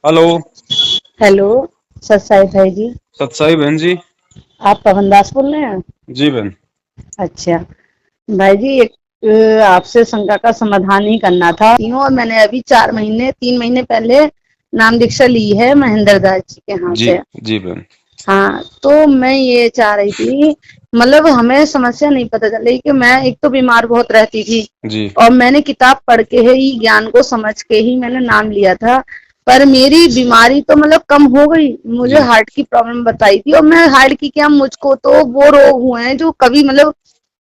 Hello. Hello. सत साई भाई जी। सत्साई बहन जी। आप पवन दास बोल रहे हैं? जी बहन। अच्छा भाई जी, एक आपसे शंका का समाधान ही करना था। और मैंने अभी 3 महीने पहले नाम दीक्षा ली है महेंद्र दास जी के यहाँ जी से। जी बहन। हाँ, तो मैं ये चाह रही थी, मतलब हमें समस्या नहीं पता चल रही कि मैं एक तो बीमार बहुत रहती थी जी और मैंने किताब पढ़ के ही ज्ञान को समझ के ही मैंने नाम लिया था। पर मेरी बीमारी तो मतलब कम हो गई। मुझे जी हार्ट की प्रॉब्लम बताई थी और मैं हार्ट की क्या, मुझको तो वो रोग हुए हैं जो कभी मतलब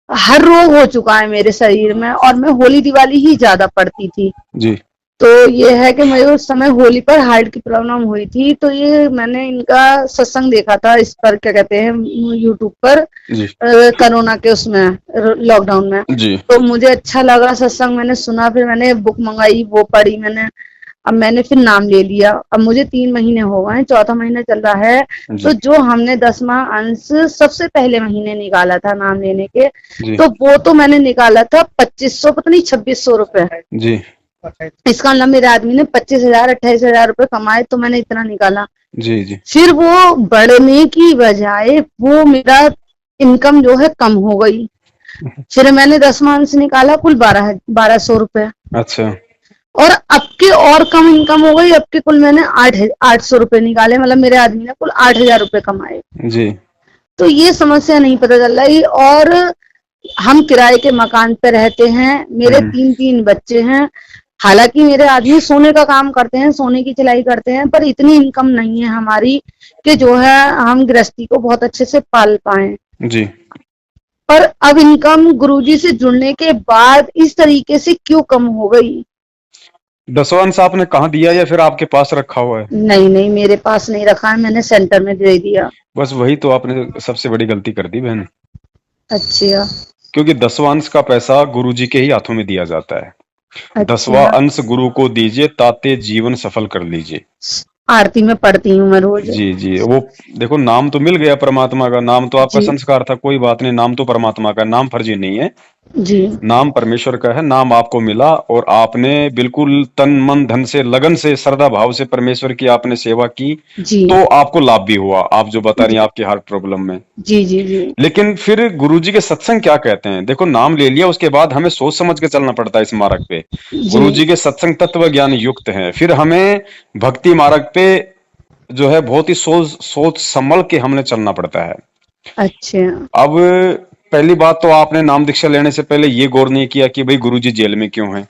हर रोग हो चुका है मेरे शरीर में। और मैं होली दिवाली ही ज्यादा पढ़ती थी। जी तो ये है कि मुझे उस समय होली पर हार्ट की प्रॉब्लम हुई थी। तो ये मैंने इनका सत्संग देखा था इस पर, क्या कहते हैं, यूट्यूब पर, जी कोरोना के उसमें, लॉकडाउन में। जी तो मुझे अच्छा लगा सत्संग, मैंने सुना, फिर मैंने बुक मंगाई, वो पढ़ी मैंने। अब मैंने फिर नाम ले लिया। अब मुझे 3 महीने हो गए हैं, चौथा महीना चल रहा है। तो जी जो हमने 10वां अंश सबसे पहले महीने निकाला था नाम लेने के, जी तो वो तो मैंने निकाला था 2500, पता नहीं 2600 रुपए। जी इसका मतलब मेरे आदमी ने 25,000 28,000 रुपए कमाए, तो मैंने इतना निकाला। जी जी फिर वो बढ़ने की बजाय वो मेरा इनकम जो है कम हो गई। फिर मैंने 10वां अंश निकाला, कुल 1200 रुपए। अच्छा। और अब के और कम इनकम हो गई। अब के कुल मैंने 800 रुपए निकाले, मतलब मेरे आदमी ने कुल 8,000 रुपए कमाए। जी तो ये समस्या नहीं पता चल रही। और हम किराए के मकान पे रहते हैं, मेरे हम्म। 3 3 बच्चे हैं। हालांकि मेरे आदमी सोने का काम करते हैं, सोने की सिलाई करते हैं, पर इतनी इनकम नहीं है हमारी कि जो है हम गृहस्थी को बहुत अच्छे से पाल पाए। जी। पर अब इनकम गुरुजी से जुड़ने के बाद इस तरीके से क्यों कम हो गई? दसवां सा आपने कहाँ दिया या फिर आपके पास रखा हुआ है? नहीं नहीं, मेरे पास नहीं रखा है, मैंने सेंटर में दे दिया। बस वही तो आपने सबसे बड़ी गलती कर दी बहन। अच्छा। क्योंकि दसवां अंश का पैसा गुरु जी के ही हाथों में दिया जाता है। दसवां अच्छा। अंश गुरु को दीजिए ताते जीवन सफल कर लीजिए। आरती में पढ़ती हूँ मैं रोज। जी जी। वो देखो, नाम तो मिल गया परमात्मा का, नाम तो आपका जी। संस्कार था, कोई बात नहीं, नाम तो परमात्मा का, नाम फर्जी नहीं है। जी। नाम परमेश्वर का है, नाम आपको मिला और आपने बिल्कुल तन मन धन से, लगन से, श्रद्धा भाव से परमेश्वर की आपने सेवा की, जी। तो आपको लाभ भी हुआ, आप जो बता रही जी। हैं आपकी हार्ट प्रॉब्लम में। जी। जी। जी। लेकिन फिर गुरुजी के सत्संग क्या कहते हैं? देखो, नाम ले लिया, उसके बाद हमें सोच समझ के चलना पड़ता है इस मार्ग पे। जी। गुरुजी के सत्संग तत्व ज्ञान युक्त हैं, फिर हमें भक्ति मार्ग पे जो है बहुत ही सोच सोच संभल के हमने चलना पड़ता है। अच्छा। अब पहली बात तो आपने नाम दीक्षा लेने से पहले ये गौर नहीं किया कि भाई गुरुजी जेल में क्यों हैं।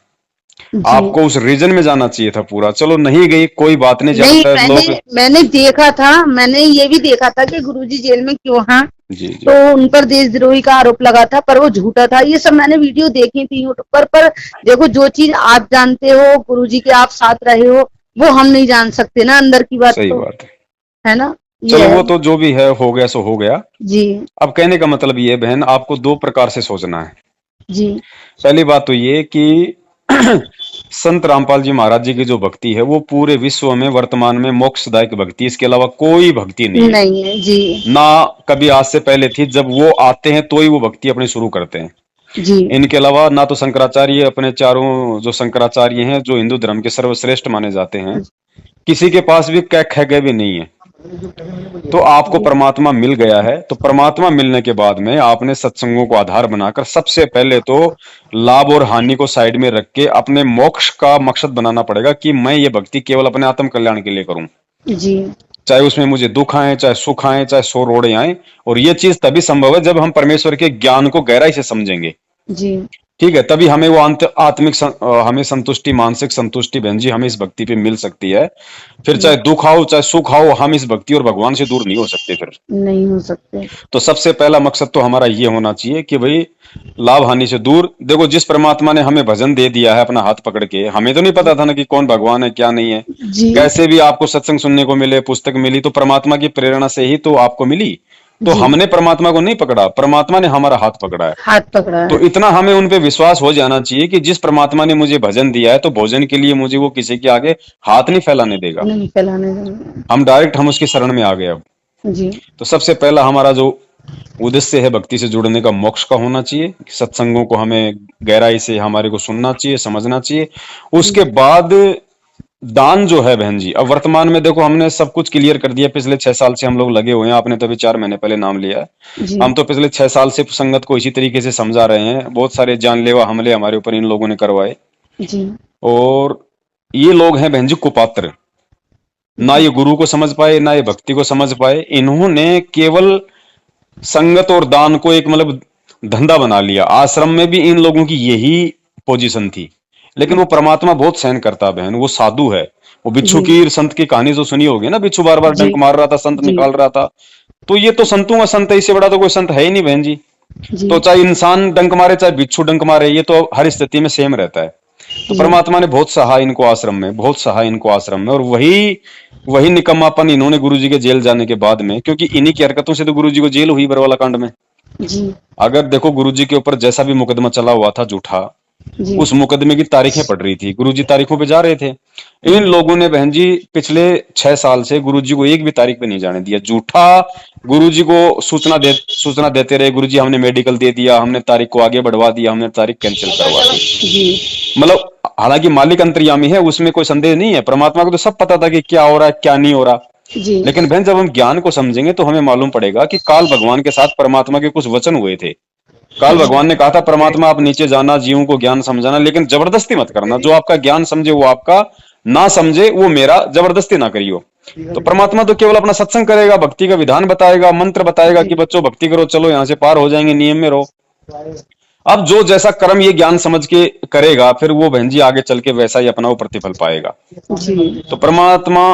जी। आपको उस रीजन में जाना चाहिए था पूरा। चलो नहीं गई, कोई बात नहीं, नहीं, ज्यादातर मैंने लोग। मैंने देखा था, मैंने ये भी देखा था कि गुरुजी जेल में क्यों हैं। जी तो जी। उन पर देशद्रोही का आरोप लगा था, पर वो झूठा था। ये सब मैंने वीडियो देखी थी यूट्यूब पर देखो, जो चीज आप जानते हो, गुरुजी के आप साथ रहे हो, वो हम नहीं जान सकते ना, अंदर की बात सही तो, बात है। है ना? ये चलो है। वो तो जो भी है हो गया सो हो गया। जी। अब कहने का मतलब ये बहन, आपको दो प्रकार से सोचना है। जी। पहली बात तो ये कि संत रामपाल जी महाराज जी की जो भक्ति है वो पूरे विश्व में वर्तमान में मोक्षदायक भक्ति, इसके अलावा कोई भक्ति नहीं है। नहीं है। जी। ना कभी आज से पहले थी, जब वो आते हैं तो ही वो भक्ति अपनी शुरू करते हैं। जी। इनके अलावा ना तो शंकराचार्य, अपने चारों जो शंकराचार्य हैं जो हिंदू धर्म के सर्वश्रेष्ठ माने जाते हैं, किसी के पास भी कै खैगे भी नहीं है। तो आपको जी। परमात्मा मिल गया है, तो परमात्मा मिलने के बाद में आपने सत्संगों को आधार बनाकर सबसे पहले तो लाभ और हानि को साइड में रख के अपने मोक्ष का मकसद बनाना पड़ेगा कि मैं ये भक्ति केवल अपने आत्म कल्याण के लिए करूं। जी। चाहे उसमें मुझे दुख आए, चाहे सुख आए, चाहे सौ रोड़े आए। और ये चीज तभी संभव है जब हम परमेश्वर के ज्ञान को गहराई से समझेंगे। जी। ठीक है, तभी हमें वो आत्मिक हमें संतुष्टि, मानसिक संतुष्टि बहन जी हमें इस भक्ति पे मिल सकती है। फिर चाहे जी। दुख आओ चाहे सुख आओ, हम इस भक्ति और भगवान से दूर नहीं हो सकते फिर। नहीं हो सकते। तो सबसे पहला मकसद तो हमारा ये होना चाहिए कि भाई लाभ हानि से दूर। देखो, जिस परमात्मा ने हमें भजन दे दिया है अपना हाथ पकड़ के, हमें तो नहीं पता था ना कि कौन भगवान है क्या नहीं है। जी। कैसे भी आपको सत्संग सुनने को मिले, पुस्तक मिली तो परमात्मा की प्रेरणा से ही तो आपको मिली। तो जी। हमने परमात्मा को नहीं पकड़ा, परमात्मा ने हमारा हाथ पकड़ा है। हाथ पकड़ा तो है। इतना हमें उन पे विश्वास हो जाना चाहिए कि जिस परमात्मा ने मुझे भजन दिया है तो भोजन के लिए मुझे वो किसी के आगे हाथ नहीं फैलाने देगा। नहीं फैलाने देंगे। हम उसकी शरण में आ गए अब। जी। तो सबसे पहला हमारा जो उद्देश्य है भक्ति से जुड़ने का, मोक्ष का होना चाहिए। सत्संगों को हमें गहराई से हमारे को सुनना चाहिए, समझना चाहिए। जी। उसके बाद दान जो है बहन जी, अब वर्तमान में देखो हमने सब कुछ क्लियर कर दिया। पिछले 6 साल से हम लोग लगे हुए हैं। आपने तो अभी 4 महीने पहले नाम लिया है। जी हम तो पिछले 6 साल से संगत को इसी तरीके से समझा रहे हैं। बहुत सारे जानलेवा हमले हमारे ऊपर इन लोगों ने करवाए। जी और ये लोग हैं बहन जी कुपात्र। ना जी ये गुरु को समझ पाए, ना ये भक्ति को समझ पाए। इन्होंने केवल संगत और दान को एक मतलब धंधा बना लिया। आश्रम में भी इन लोगों की यही पोजीशन थी। लेकिन वो अच्छा परमात्मा बहुत सहन करता है बहन, वो साधु है। वो बिच्छू जी की संत की कहानी जो सुनी होगी ना, बिच्छू बार बार जी डंक मार रहा था, संत जी निकाल रहा था। तो ये तो संतों का संत है, इससे बड़ा तो कोई संत है ही नहीं बहन जी। जी तो चाहे इंसान डंक मारे चाहे बिच्छू डंक मारे, ये तो हर स्थिति में सेम रहता है। तो जी परमात्मा ने बहुत सहा इनको आश्रम में, बहुत सहा इनको आश्रम में। और वही वही निकम्मापन इन्होंने गुरुजी के जेल जाने के बाद में, क्योंकि इन्हीं की हरकतों से तो गुरुजी को जेल हुई बरवाला कांड में। जी अगर देखो गुरुजी के ऊपर जैसा भी मुकदमा चला हुआ था झूठा, जी उस मुकदमे की तारीखें पड़ रही थी, गुरुजी तारीखों पे जा रहे थे। इन लोगों ने बहन जी पिछले 6 साल से गुरुजी को एक भी तारीख पे नहीं जाने दिया। झूठा गुरुजी को सूचना देते रहे, गुरुजी हमने मेडिकल दे दिया, हमने तारीख को आगे बढ़वा दिया, हमने तारीख कैंसिल करवा दी। जी मतलब हालांकि मालिक अंतर्यामी है, उसमें कोई संदेह नहीं है। परमात्मा को तो सब पता था कि क्या हो रहा है क्या नहीं हो रहा। जी लेकिन बहन जब हम ज्ञान को समझेंगे तो हमें मालूम पड़ेगा कि काल भगवान के साथ परमात्मा के कुछ वचन हुए थे। काल भगवान ने कहा था परमात्मा आप नीचे जाना, जीवों को ज्ञान समझाना, लेकिन जबरदस्ती मत करना। जो आपका ज्ञान समझे वो आपका, ना समझे वो मेरा, जबरदस्ती ना करियो। तो परमात्मा तो केवल अपना सत्संग करेगा, भक्ति का विधान बताएगा, मंत्र बताएगा कि बच्चों भक्ति करो, चलो यहां से पार हो जाएंगे, नियम में रहो। अब जो जैसा कर्म ये ज्ञान समझ के करेगा, फिर वो बहन जी आगे चल के वैसा ही अपना वो प्रतिफल पाएगा। जी तो परमात्मा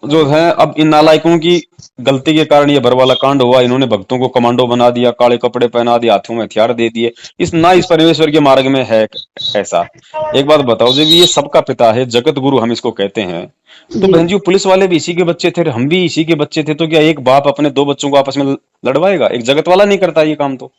जो है, अब इन नालायकों की गलती के कारण ये भरवाला कांड हुआ। इन्होंने भक्तों को कमांडो बना दिया, काले कपड़े पहना दिए, हाथों में हथियार दे दिए। इस परमेश्वर के मार्ग में है ऐसा। एक बात बताओ, जब ये सबका पिता है, जगत गुरु हम इसको कहते हैं, तो जी बहन जी पुलिस वाले भी इसी के बच्चे थे, हम भी इसी के बच्चे थे। तो क्या एक बाप अपने दो बच्चों को आपस में लड़वाएगा? एक जगत वाला नहीं करता ये काम। तो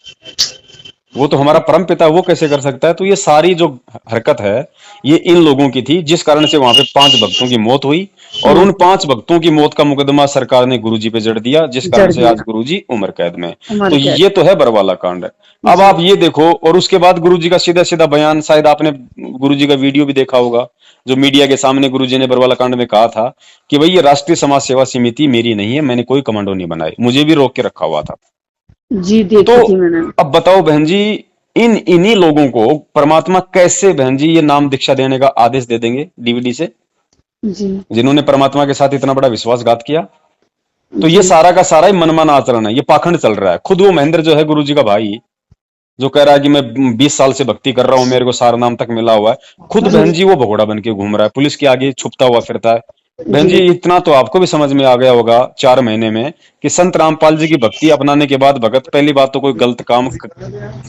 वो तो हमारा परम पिता है, वो कैसे कर सकता है? तो ये सारी जो हरकत है ये इन लोगों की थी, जिस कारण से वहां पे 5 भक्तों की मौत हुई। और उन 5 भक्तों की मौत का मुकदमा सरकार ने गुरुजी पे जड़ दिया, जिस कारण जड़ से आज दिया गुरुजी उम्र कैद में। उमर तो कैद ये तो है बरवाला कांड। अब जी आप ये देखो, और उसके बाद गुरुजी का सीधा सीधा बयान, शायद आपने गुरुजी का वीडियो भी देखा होगा, जो मीडिया के सामने गुरुजी ने बरवाला कांड में कहा था कि भाई ये राष्ट्रीय समाज सेवा समिति मेरी नहीं है, मैंने कोई कमांडो नहीं बनाई, मुझे भी रोक के रखा हुआ था। जी तो देखी थी मैंने अब बताओ बहन जी, इन्हीं लोगों को परमात्मा कैसे बहन जी ये नाम दीक्षा देने का आदेश दे देंगे डीवीडी से, जी जिन्होंने परमात्मा के साथ इतना बड़ा विश्वासघात किया? तो ये जी सारा का सारा ही मनमाना आचरण है, ये पाखंड चल रहा है। खुद वो महेंद्र जो है गुरुजी का भाई, जो कह रहा है कि मैं 20 साल से भक्ति कर रहा हूं, मेरे को सारा नाम तक मिला हुआ है, खुद जी बहन जी वो भगोड़ा बन के घूम रहा है, पुलिस के आगे छुपता हुआ फिरता है। बहन जी जी इतना तो आपको भी समझ में आ गया होगा 4 महीने में कि संत रामपाल जी की भक्ति अपनाने के बाद भगत पहली बात तो कोई गलत काम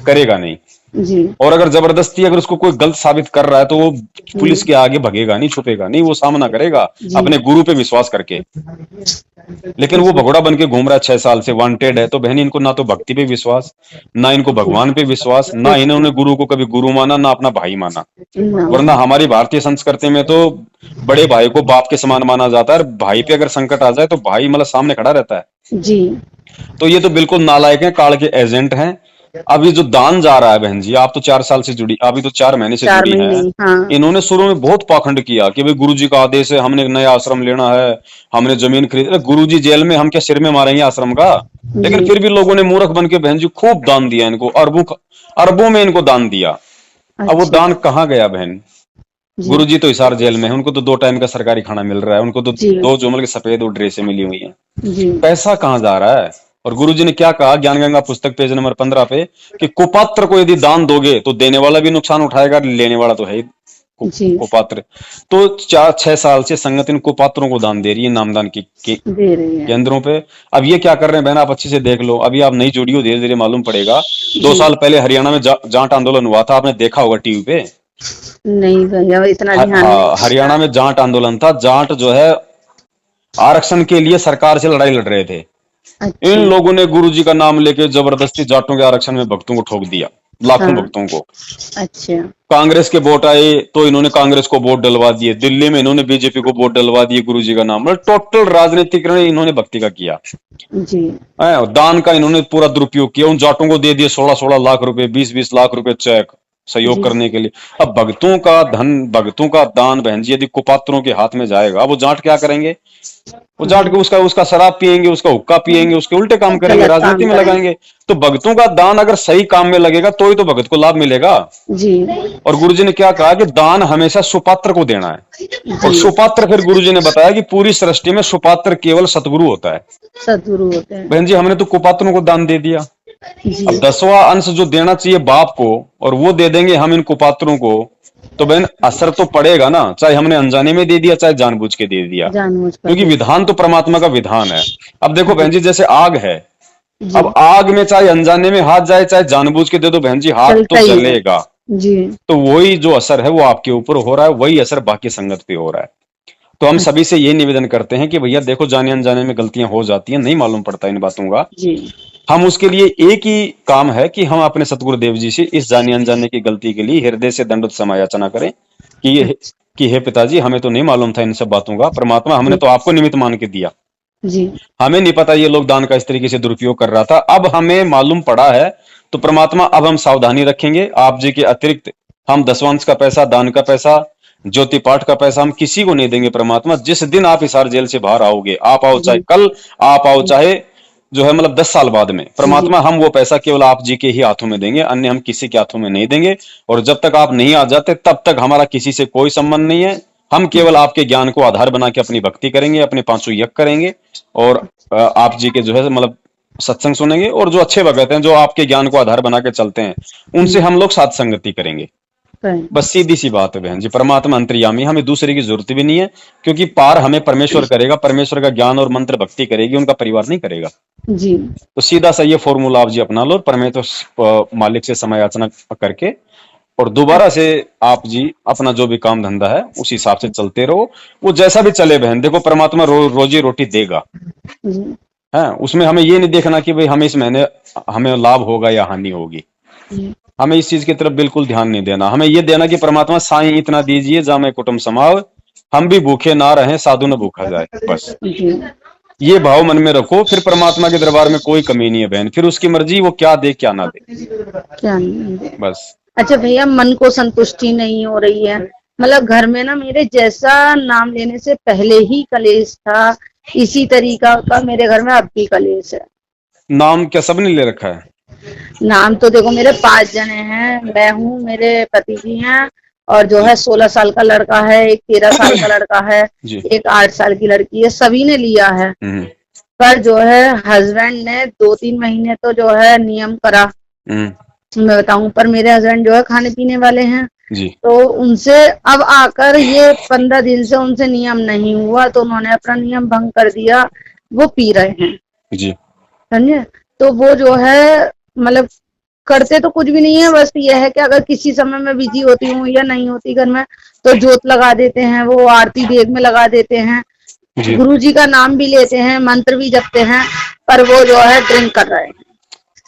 करेगा नहीं। जी और अगर जबरदस्ती अगर उसको कोई गलत साबित कर रहा है तो वो पुलिस हम्म, के आगे भगेगा नहीं, छुपेगा नहीं, वो सामना करेगा जी अपने गुरु पे विश्वास करके। लेकिन वो जी भगोड़ा बन के घूम रहा है, 6 साल से वांटेड है। तो बहन इनको ना तो भक्ति पे विश्वास, ना इनको जी भगवान पे विश्वास, ना इन्होंने गुरु को कभी गुरु माना, ना अपना भाई माना। ना वरना हमारी भारतीय संस्कृति में तो बड़े भाई को बाप के समान माना जाता है, और भाई पे अगर संकट आ जाए तो भाई मतलब सामने खड़ा रहता है। जी तो ये तो बिल्कुल नालायक हैं, काल के एजेंट हैं। अब ये जो दान जा रहा है बहन जी, आप तो 4 साल से जुड़ी, अभी तो 4 महीने से चार जुड़ी महीने हैं। हाँ इन्होंने शुरू में बहुत पाखंड किया कि भाई गुरुजी का आदेश है, हमने एक नया आश्रम लेना है, हमने जमीन खरीद। अरे गुरुजी जेल में, हम क्या सिर में मारेंगे आश्रम का? लेकिन जी फिर भी लोगों ने मूर्ख बन के बहन जी खूब दान दिया इनको, अरबों अरबों में इनको दान दिया। अब वो अच्छा दान कहाँ गया बहन? जी गुरुजी तो हिसार जेल में है, उनको तो 2 टाइम का सरकारी खाना मिल रहा है, उनको तो जी 2 जोमल की सफेद और ड्रेसें मिली हुई हैं। जी पैसा कहाँ जा रहा है? और गुरुजी ने क्या कहा ज्ञान गंगा पुस्तक पेज नंबर 15 पे, कि कुपात्र को यदि दान दोगे तो देने वाला भी नुकसान उठाएगा, लेने वाला तो है ही जी कुपात्र। तो 4-6 साल से संगत इन कुपात्रों को दान दे रही है नामदान के दे रही है केंद्रों पे। अब ये क्या कर रहे हैं बहन, आप अच्छे से देख लो, अभी आप नई जुड़ी हो, धीरे धीरे मालूम पड़ेगा। दो जी साल पहले हरियाणा में जाट आंदोलन हुआ था, आपने देखा होगा टीवी पे। नहीं भैया इतना ध्यान हाँ, नहीं हरियाणा में जाट आंदोलन था। जाट जो है आरक्षण के लिए सरकार से लड़ाई लड़ रहे थे। इन अच्छा लोगों ने गुरुजी का नाम लेके जबरदस्ती जाटों के आरक्षण में भक्तों को ठोक दिया, लाखों हाँ भक्तों को। अच्छा कांग्रेस के वोट आए तो इन्होंने कांग्रेस को वोट डलवा दिए, दिल्ली में इन्होंने बीजेपी को वोट डलवा दिए गुरुजी का नाम, मतलब टोटल राजनीतिकरण इन्होंने भक्ति का किया जी है। दान का इन्होंने पूरा दुरुपयोग किया, उन जाटों को दे दिए 16-16 लाख रुपए, 20-20 लाख रुपए चेक। सहयोग जी करने के लिए। अब भक्तों का धन, भक्तों का दान बहन जी यदि कुपात्रों के हाथ में जाएगा, वो जाट क्या करेंगे? वो जाट जी, के उसका उसका शराब पिएंगे, उसका हुक्का पिएंगे, उसके उल्टे काम करेंगे, गलत राजनीति काम में करेंगे। लगाएंगे। तो भक्तों का दान अगर सही काम में लगेगा तो ही तो भगत को लाभ मिलेगा। जी और गुरुजी ने क्या कहा कि दान हमेशा सुपात्र को देना है। और जी, सुपात्र, फिर गुरुजी ने बताया कि पूरी सृष्टि में सुपात्र केवल सतगुरु होता है। सद्गुरु होते हैं। बहन जी हमने तो कुपात्रों को दान दे दिया। जी अब 10वां अंश जो देना चाहिए बाप को, और वो दे देंगे हम इन कुपात्रों को, तो बहन असर तो पड़ेगा ना, चाहे हमने अनजाने में दे दिया चाहे जानबूझ के दे दिया, जानबूझ कर क्योंकि दे। विधान तो परमात्मा का विधान है। अब देखो जी बहन जी जैसे आग है, जी, अब आग में चाहे अनजाने में हाथ जाए चाहे जानबूझ के दे दो बहन जी, हाथ तो चलता ही है। जलेगा। जी तो वही जो असर है वो आपके ऊपर हो रहा है, वही असर बाकी संगत पे हो रहा है। तो हम सभी से ये निवेदन करते हैं कि भैया देखो, जाने अनजाने में गलतियां हो जाती हैं, नहीं मालूम पड़ता इन बातों का। जी हम उसके लिए एक ही काम है कि हम अपने सतगुरुदेव जी से इस जाने अनजाने की गलती के लिए हृदय से दंडवत समायाचना करें कि ये, कि हे पिताजी हमें तो नहीं मालूम था इन सब बातों का, परमात्मा हमने जी तो आपको निमित्त मान के दिया, जी हमें नहीं पता ये लोग दान का इस तरीके से दुरुपयोग कर रहा था, अब हमें मालूम पड़ा है। तो परमात्मा अब हम सावधानी रखेंगे, आप जी के अतिरिक्त हम दसवंश का पैसा, दान का पैसा, ज्योति पाठ का पैसा हम किसी को नहीं देंगे। परमात्मा जिस दिन आप हिसार जेल से बाहर आओगे, आप आओ चाहे जी कल, आप आओ चाहे जो है मतलब 10 साल बाद में, जी परमात्मा हम वो पैसा केवल आप जी के ही हाथों में देंगे, अन्य हम किसी के हाथों में नहीं देंगे। और जब तक आप नहीं आ जाते तब तक हमारा किसी से कोई संबंध नहीं है। हम केवल आपके ज्ञान को आधार बना के अपनी भक्ति करेंगे, अपने पांचों यज्ञ करेंगे, और आप जी के जो है मतलब सत्संग सुनेंगे, और जो अच्छे भगत हैं जो आपके ज्ञान को आधार बना के चलते हैं उनसे हम लोग साथ संगति करेंगे। करें। बस सीधी सी बात है बहन जी, परमात्मा अंतर्यामी, हमें दूसरे की जरूरत भी नहीं है, क्योंकि पार हमें परमेश्वर करेगा, परमेश्वर का ज्ञान और मंत्र भक्ति करेगी, उनका परिवार नहीं करेगा। जी तो सीधा सा ये फॉर्मूला आप जी अपना लो, परमेश्वर मालिक से समय याचना करके, और दोबारा से आप जी अपना जो भी काम धंधा है उस हिसाब से चलते रहो। वो जैसा भी चले बहन, देखो परमात्मा रोजी रोटी देगा जी है, उसमें हमें ये नहीं देखना कि भाई हमें इस महीने हमें लाभ होगा या हानि होगी, जी हमें इस चीज की तरफ बिल्कुल ध्यान नहीं देना। हमें ये देना कि परमात्मा साईं इतना दीजिए जा मैं कुटुंब समाव, हम भी भूखे ना रहें साधु न भूखा जाए, बस जी, ये भाव मन में रखो। फिर परमात्मा के दरबार में कोई कमी नहीं है बहन, फिर उसकी मर्जी वो क्या दे क्या ना दे, क्या नहीं। बस। अच्छा भैया, मन को संतुष्टि नहीं हो रही है। मतलब घर में ना मेरे जैसा नाम लेने से पहले ही कलेश था, इसी तरीका का मेरे घर में अब भी कलेश है। नाम क्या सबने ले रखा है? नाम तो देखो मेरे 5 जने हैं, मैं हूँ, मेरे पति जी हैं, और जो है 16 साल का लड़का है, एक 13 साल का लड़का है, जी। एक 8 साल की लड़की है, सभी ने लिया है। हम्म पर जो है हस्बैंड ने 2-3 महीने तो जो है नियम करा, मैं बताऊं, पर मेरे हस्बैंड जो है खाने पीने वाले हैं, जी तो उनसे अब आकर ये 15 दिन से उनसे नियम नहीं हुआ, तो उन्होंने अपना नियम भंग कर दिया, वो पी रहे हैं, जी समझे। तो वो जो है मतलब करते तो कुछ भी नहीं है, बस ये है कि अगर किसी समय में बिजी होती हूँ या नहीं होती घर में, तो जोत लगा देते हैं, वो आरती देग में लगा देते हैं, जी। गुरु जी का नाम भी लेते हैं, मंत्र भी जपते हैं, पर वो जो है ड्रिंक कर रहे हैं।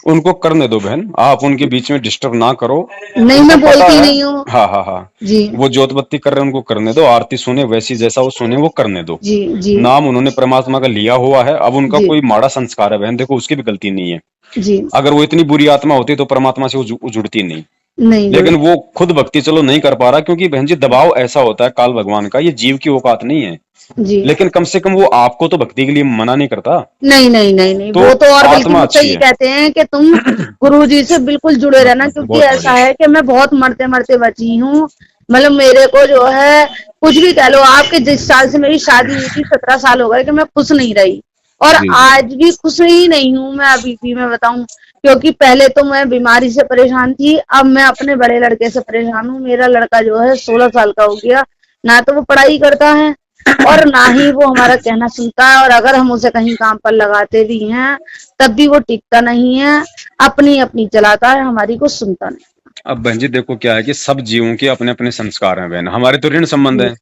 उनको करने दो बहन, आप उनके बीच में डिस्टर्ब ना करो। नहीं, उनको मैं पता बोलती है, नहीं हूँ। हाँ हाँ हाँ, जी वो जोत बत्ती कर रहे हैं उनको करने दो, आरती सुने वैसी जैसा वो सुने वो करने दो। जी जी नाम उन्होंने परमात्मा का लिया हुआ है, अब उनका जी कोई माड़ा संस्कार है बहन, देखो उसकी भी गलती नहीं है। जी, अगर वो इतनी बुरी आत्मा होती तो परमात्मा से वो जुड़ती नहीं, नहीं लेकिन जुड़ती। वो खुद भक्ति चलो नहीं कर पा रहा, क्योंकि बहन जी दबाव ऐसा होता है काल भगवान का, ये जीव की औकात नहीं है। जी, लेकिन कम से कम वो आपको तो भक्ति के लिए मना नहीं करता। नहीं नहीं नहीं नहीं, तो वो तो और बल्कि आत्मा मुझसे अच्छी ये है। कहते हैं कि तुम गुरु जी से बिल्कुल जुड़े रहना, क्योंकि बहुत ऐसा बढ़िया। है कि मैं बहुत मरते मरते बची हूँ। मतलब मेरे को जो है कुछ भी कह लो, आपके जिस साल से मेरी शादी हुई थी 17 साल हो गए कि मैं खुश नहीं रही, और जी जी आज भी खुश ही नहीं हूँ मैं, अभी भी मैं बताऊं, क्योंकि पहले तो मैं बीमारी से परेशान थी, अब मैं अपने बड़े लड़के से परेशान हूँ। मेरा लड़का जो है 16 साल का हो गया, ना तो वो पढ़ाई करता है और ना ही वो हमारा कहना सुनता है, और अगर हम उसे कहीं काम पर लगाते भी हैं तब भी वो टिकता नहीं है, अपनी अपनी चलाता है, हमारी को सुनता नहीं। अब बहन जी देखो क्या है कि सब जीवों के अपने अपने संस्कार हैं बहन, हमारे तो ऋण संबंध जी है।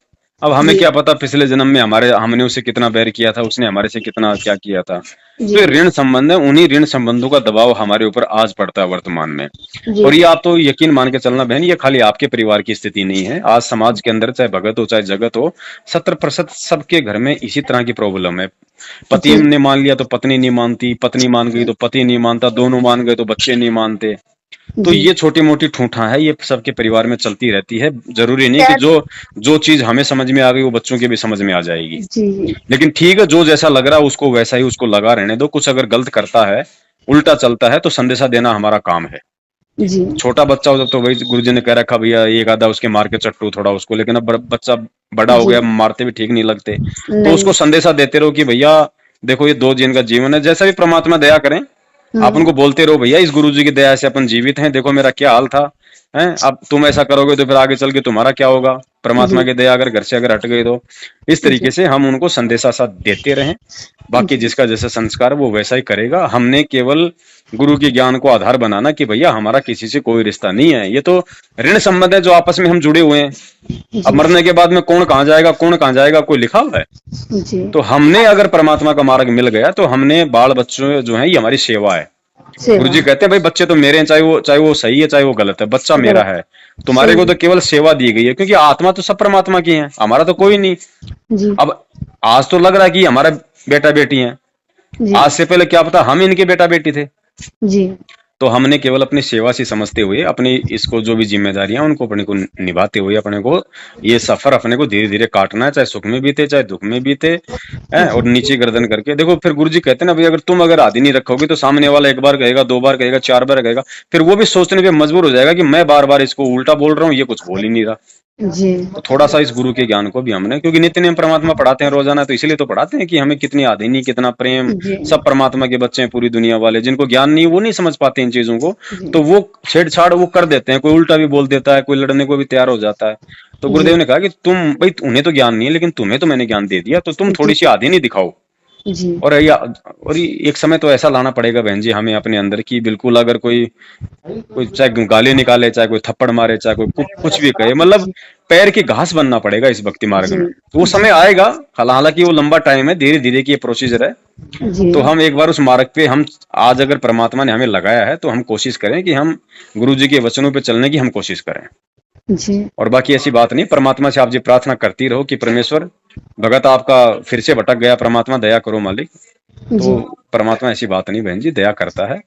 अब हमें जी क्या पता पिछले जन्म में हमने उसे कितना बैर किया था, उसने हमारे से कितना क्या किया था। तो जी ये ऋण संबंध है, उन्हीं ऋण संबंधों का दबाव हमारे ऊपर आज पड़ता है वर्तमान में। जी और ये आप तो यकीन मान के चलना बहन, ये खाली आपके परिवार की स्थिति नहीं है, आज समाज के अंदर चाहे भगत हो चाहे जगत हो, 70% सबके घर में इसी तरह की प्रॉब्लम है। पति जी ने मान लिया तो पत्नी नहीं मानती, पत्नी मान गई तो पति नहीं मानता, दोनों मान गए तो बच्चे नहीं मानते। तो जी ये छोटी मोटी ठूठा है, ये सबके परिवार में चलती रहती है। जरूरी नहीं कि खैर, जो जो चीज हमें समझ में आ गई वो बच्चों के भी समझ में आ जाएगी। जी जी लेकिन ठीक है, जो जैसा लग रहा है उसको वैसा ही उसको लगा रहने दो। कुछ अगर गलत करता है, उल्टा चलता है, तो संदेशा देना हमारा काम है। जी छोटा बच्चा हो तो भाई गुरुजी ने कह रखा भैया एक आधा उसके मार के चट्टू थोड़ा उसको, लेकिन अब बच्चा बड़ा हो जी गया, मारते भी ठीक नहीं लगते। तो नहीं। उसको संदेशा देते रहो कि भैया देखो ये दो दिन का जीवन है, जैसा भी परमात्मा दया करें। आप हम्म उनको बोलते रहो भैया इस गुरुजी की दया से अपन जीवित हैं, देखो मेरा क्या हाल था है। अब तुम ऐसा करोगे तो फिर आगे चल के तुम्हारा क्या होगा, परमात्मा जी की दया अगर घर से अगर हट गई तो। इस जी तरीके से हम उनको संदेशा साथ देते रहें। बाकी जी जिसका जैसा संस्कार है वो वैसा ही करेगा। हमने केवल गुरु के ज्ञान को आधार बनाना कि भैया हमारा किसी से कोई रिश्ता नहीं है, ये तो ऋण संबंध है जो आपस में हम जुड़े हुए हैं। अब जी मरने के बाद में कौन कहाँ जाएगा, कौन कहाँ जाएगा, कोई लिखा हुआ है? जी तो हमने अगर परमात्मा का मार्ग मिल गया तो हमने बाल बच्चों जो है ये हमारी सेवा है। गुरु सेवा जी कहते हैं भाई बच्चे तो मेरे हैं, चाहे वो सही है चाहे वो गलत है, बच्चा मेरा गलत है। तुम्हारे सही को है। तो केवल सेवा दी गई है, क्योंकि आत्मा तो सब परमात्मा की है, हमारा तो कोई नहीं। जी अब आज तो लग रहा है कि हमारा बेटा बेटी है, जी आज से पहले क्या पता हम इनके बेटा बेटी थे। जी तो हमने केवल अपनी सेवा से समझते हुए अपनी इसको जो भी जिम्मेदारियां उनको अपने को निभाते हुए अपने को ये सफर अपने को धीरे धीरे काटना है, चाहे सुख में बीते चाहे दुख में बीते है। और जी नीचे गर्दन करके देखो, फिर गुरु जी कहते हैं ना भाई अगर तुम अगर आदि नहीं रखोगे तो सामने वाला एक बार कहेगा, दो बार कहेगा, चार बार कहेगा, फिर वो भी सोचने पे मजबूर हो जाएगा कि मैं बार बार इसको उल्टा बोल रहा हूँ, ये कुछ बोल ही नहीं रहा। जी तो थोड़ा सा इस गुरु के ज्ञान को भी हमने, क्योंकि नित्य नियम परमात्मा पढ़ाते हैं रोजाना, तो इसलिए तो पढ़ाते हैं कि हमें कितनी आदीनी कितना प्रेम। जी सब परमात्मा के बच्चे हैं पूरी दुनिया वाले, जिनको ज्ञान नहीं वो नहीं समझ पाते इन चीजों को। जी तो वो छेड़छाड़ वो कर देते हैं, कोई उल्टा भी बोल देता है, कोई लड़ने को भी तैयार हो जाता है। तो जी गुरुदेव ने कहा कि तुम भाई उन्हें तो ज्ञान नहीं है लेकिन तुम्हें तो मैंने ज्ञान दे दिया, तो तुम जी थोड़ी सी आदीनी दिखाओ। जी और एक समय तो ऐसा लाना पड़ेगा बहन जी हमें अपने अंदर की, बिल्कुल अगर कोई कोई चाहे गाली निकाले, चाहे कोई थप्पड़ मारे, चाहे कोई कुछ भी कहे, मतलब जी पैर की घास बनना पड़ेगा इस भक्ति मार्ग जी में। तो वो समय आएगा, हालांकि वो लंबा टाइम है, धीरे धीरे की ये प्रोसीजर है। जी तो हम एक बार उस मार्ग पे हम आज अगर परमात्मा ने हमें लगाया है तो हम कोशिश करें कि हम गुरु जी के वचनों पे चलने की हम कोशिश करें। जी और बाकी ऐसी बात नहीं, परमात्मा से आप जी प्रार्थना करती रहो कि परमेश्वर भगत आपका फिर से भटक गया, परमात्मा दया करो मालिक। जी तो परमात्मा ऐसी बात नहीं बहन जी, दया करता है।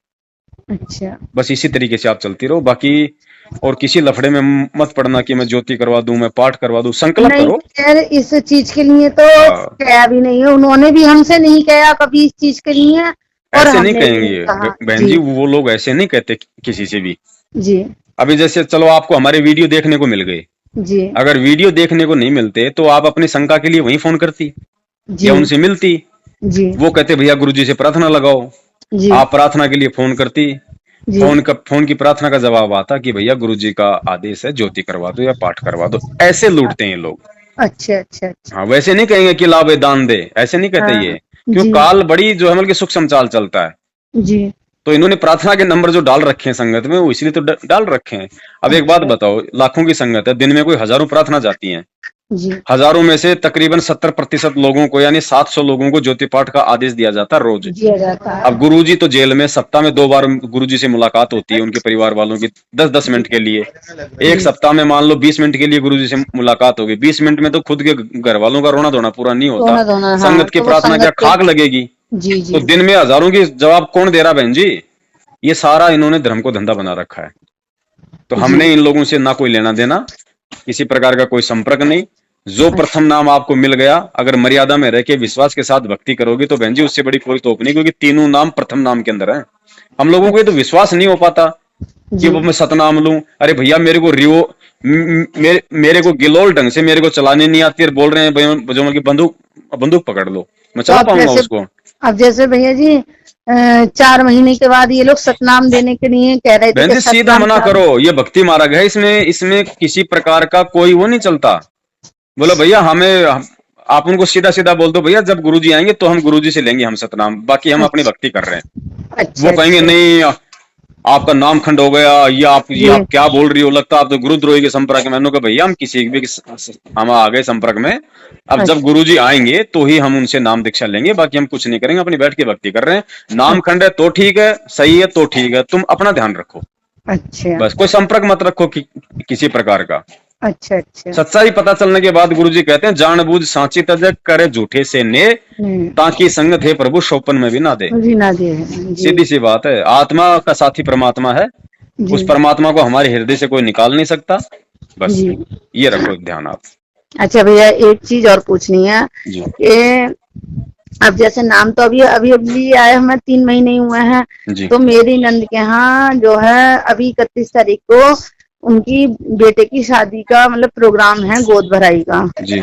अच्छा बस इसी तरीके से आप चलती रहो। बाकी और किसी लफड़े में मत पड़ना कि मैं ज्योति करवा दूं, मैं पाठ करवा दूं, संकल्प नहीं करो। खैर इस चीज के लिए तो हाँ, कहा भी नहीं है, उन्होंने भी हमसे नहीं कहा कभी इस चीज के लिए, और ऐसे नहीं हमने भी नहीं कहेंगे कहा। बहन जी जी, वो लोग ऐसे नहीं कहते किसी से भी। जी अभी जैसे चलो आपको हमारे वीडियो देखने को मिल गए, जी अगर वीडियो देखने को नहीं मिलते तो आप अपनी शंका के लिए वहीं फोन करती जी या उनसे मिलती। जी वो कहते भैया गुरुजी से प्रार्थना लगाओ, जी आप प्रार्थना के लिए फोन करती। जी फोन की प्रार्थना का जवाब आता कि भैया गुरुजी का आदेश है, ज्योति करवा दो या पाठ करवा दो। ऐसे लूटते हैं ये लोग। अच्छा अच्छा अच्छा हाँ, वैसे नहीं कहेंगे कि लावे दान दे, ऐसे नहीं कहते हाँ ये। क्यों, जी काल बड़ी जो है मतलब कि सूक्ष्म चाल चलता है। जी तो इन्होंने प्रार्थना के नंबर जो डाल रखे हैं संगत में, वो इसलिए तो डाल रखे हैं। अब एक बात अच्छा बताओ, लाखों की संगत है, दिन में कोई हजारों प्रार्थना जाती हैं, जी हजारों में से तकरीबन 70% लोगों को यानी 700 लोगों को ज्योति पाठ का आदेश दिया जाता है रोज। दिया जाता है। अब गुरुजी तो जेल में, सप्ताह में 2 बार गुरुजी से मुलाकात होती है उनके परिवार वालों की, 10-10 मिनट के लिए। एक जी सप्ताह में मान लो 20 मिनट के लिए गुरुजी से मुलाकात होगी, 20 मिनट में तो खुद के घर वालों का रोना धोना पूरा नहीं होता। दोनों दोनों हाँ संगत की तो वो प्रार्थना क्या संगत के खाक लगेगी? जी तो जी दिन में हजारों की जवाब कौन दे रहा बहन जी? ये सारा इन्होंने धर्म को धंधा बना रखा है। तो जी हमने इन लोगों से ना कोई लेना देना, किसी प्रकार का कोई संपर्क नहीं। जो प्रथम नाम आपको मिल गया, अगर मर्यादा में रह के विश्वास के साथ भक्ति करोगे तो बहन जी उससे बड़ी कोई तोप नहीं, क्योंकि तीनों नाम प्रथम नाम के अंदर है। हम लोगों को ये तो विश्वास नहीं हो पाता कि जी वो मैं सतनाम लूं। अरे भैया मेरे को मेरे को गिलोल ढंग से मेरे को चलाने नहीं आती और बोल रहे हैं भैया जो मतलब कि बंदूक पकड़ लो, मैं तो चला पाऊंगा उसको? अब जैसे भैया जी 4 महीने के बाद ये लोग सतनाम देने के लिए कह रहे थे बहन कि जी सीधा सतनाम मना चालू। करो, ये भक्ति मार्ग है, इसमें किसी प्रकार का कोई वो नहीं चलता। बोलो भैया आप उनको सीधा सीधा बोल दो भैया जब गुरुजी आएंगे तो हम गुरुजी से लेंगे हम सतनाम, बाकी हम अपनी अच्छा भक्ति कर रहे हैं। अच्छा वो कहेंगे अच्छा नहीं आपका नाम खंड हो गया, ये जी आप क्या बोल रही हो, लगता है आप तो गुरुद्रोही के संपर्क में। मैंने कहा भैया हम किसी भी हम आ गए संपर्क में, अब जब अच्छा गुरुजी आएंगे तो ही हम उनसे नाम दीक्षा लेंगे, बाकी हम कुछ नहीं करेंगे, अपनी बैठ के भक्ति कर रहे हैं। नाम खंड है तो ठीक है, सही है तो ठीक है, तुम अपना ध्यान रखो, अच्छा बस कोई संपर्क मत रखो किसी प्रकार का। अच्छा अच्छा सच्चाई पता चलने के बाद गुरुजी कहते हैं जानबूझ सांची तजक करे झूठे से ने, ताकि संगत है प्रभु शोपन में भी ना दे। जी ना दे जी सीधी सी बात है, आत्मा का साथी परमात्मा है, उस जी परमात्मा को हमारे हृदय से कोई निकाल नहीं सकता। बस जी। ये रखो ध्यान आप। अच्छा भैया, एक चीज और पूछनी है जी कि अब जैसे नाम तो अभी अभी अभी आए, हमें 3 महीने ही हुए हैं। जी तो मेरी नंद के यहाँ जो है अभी 31 तारीख को उनकी बेटे की शादी का मतलब प्रोग्राम है, गोद भराई का। जी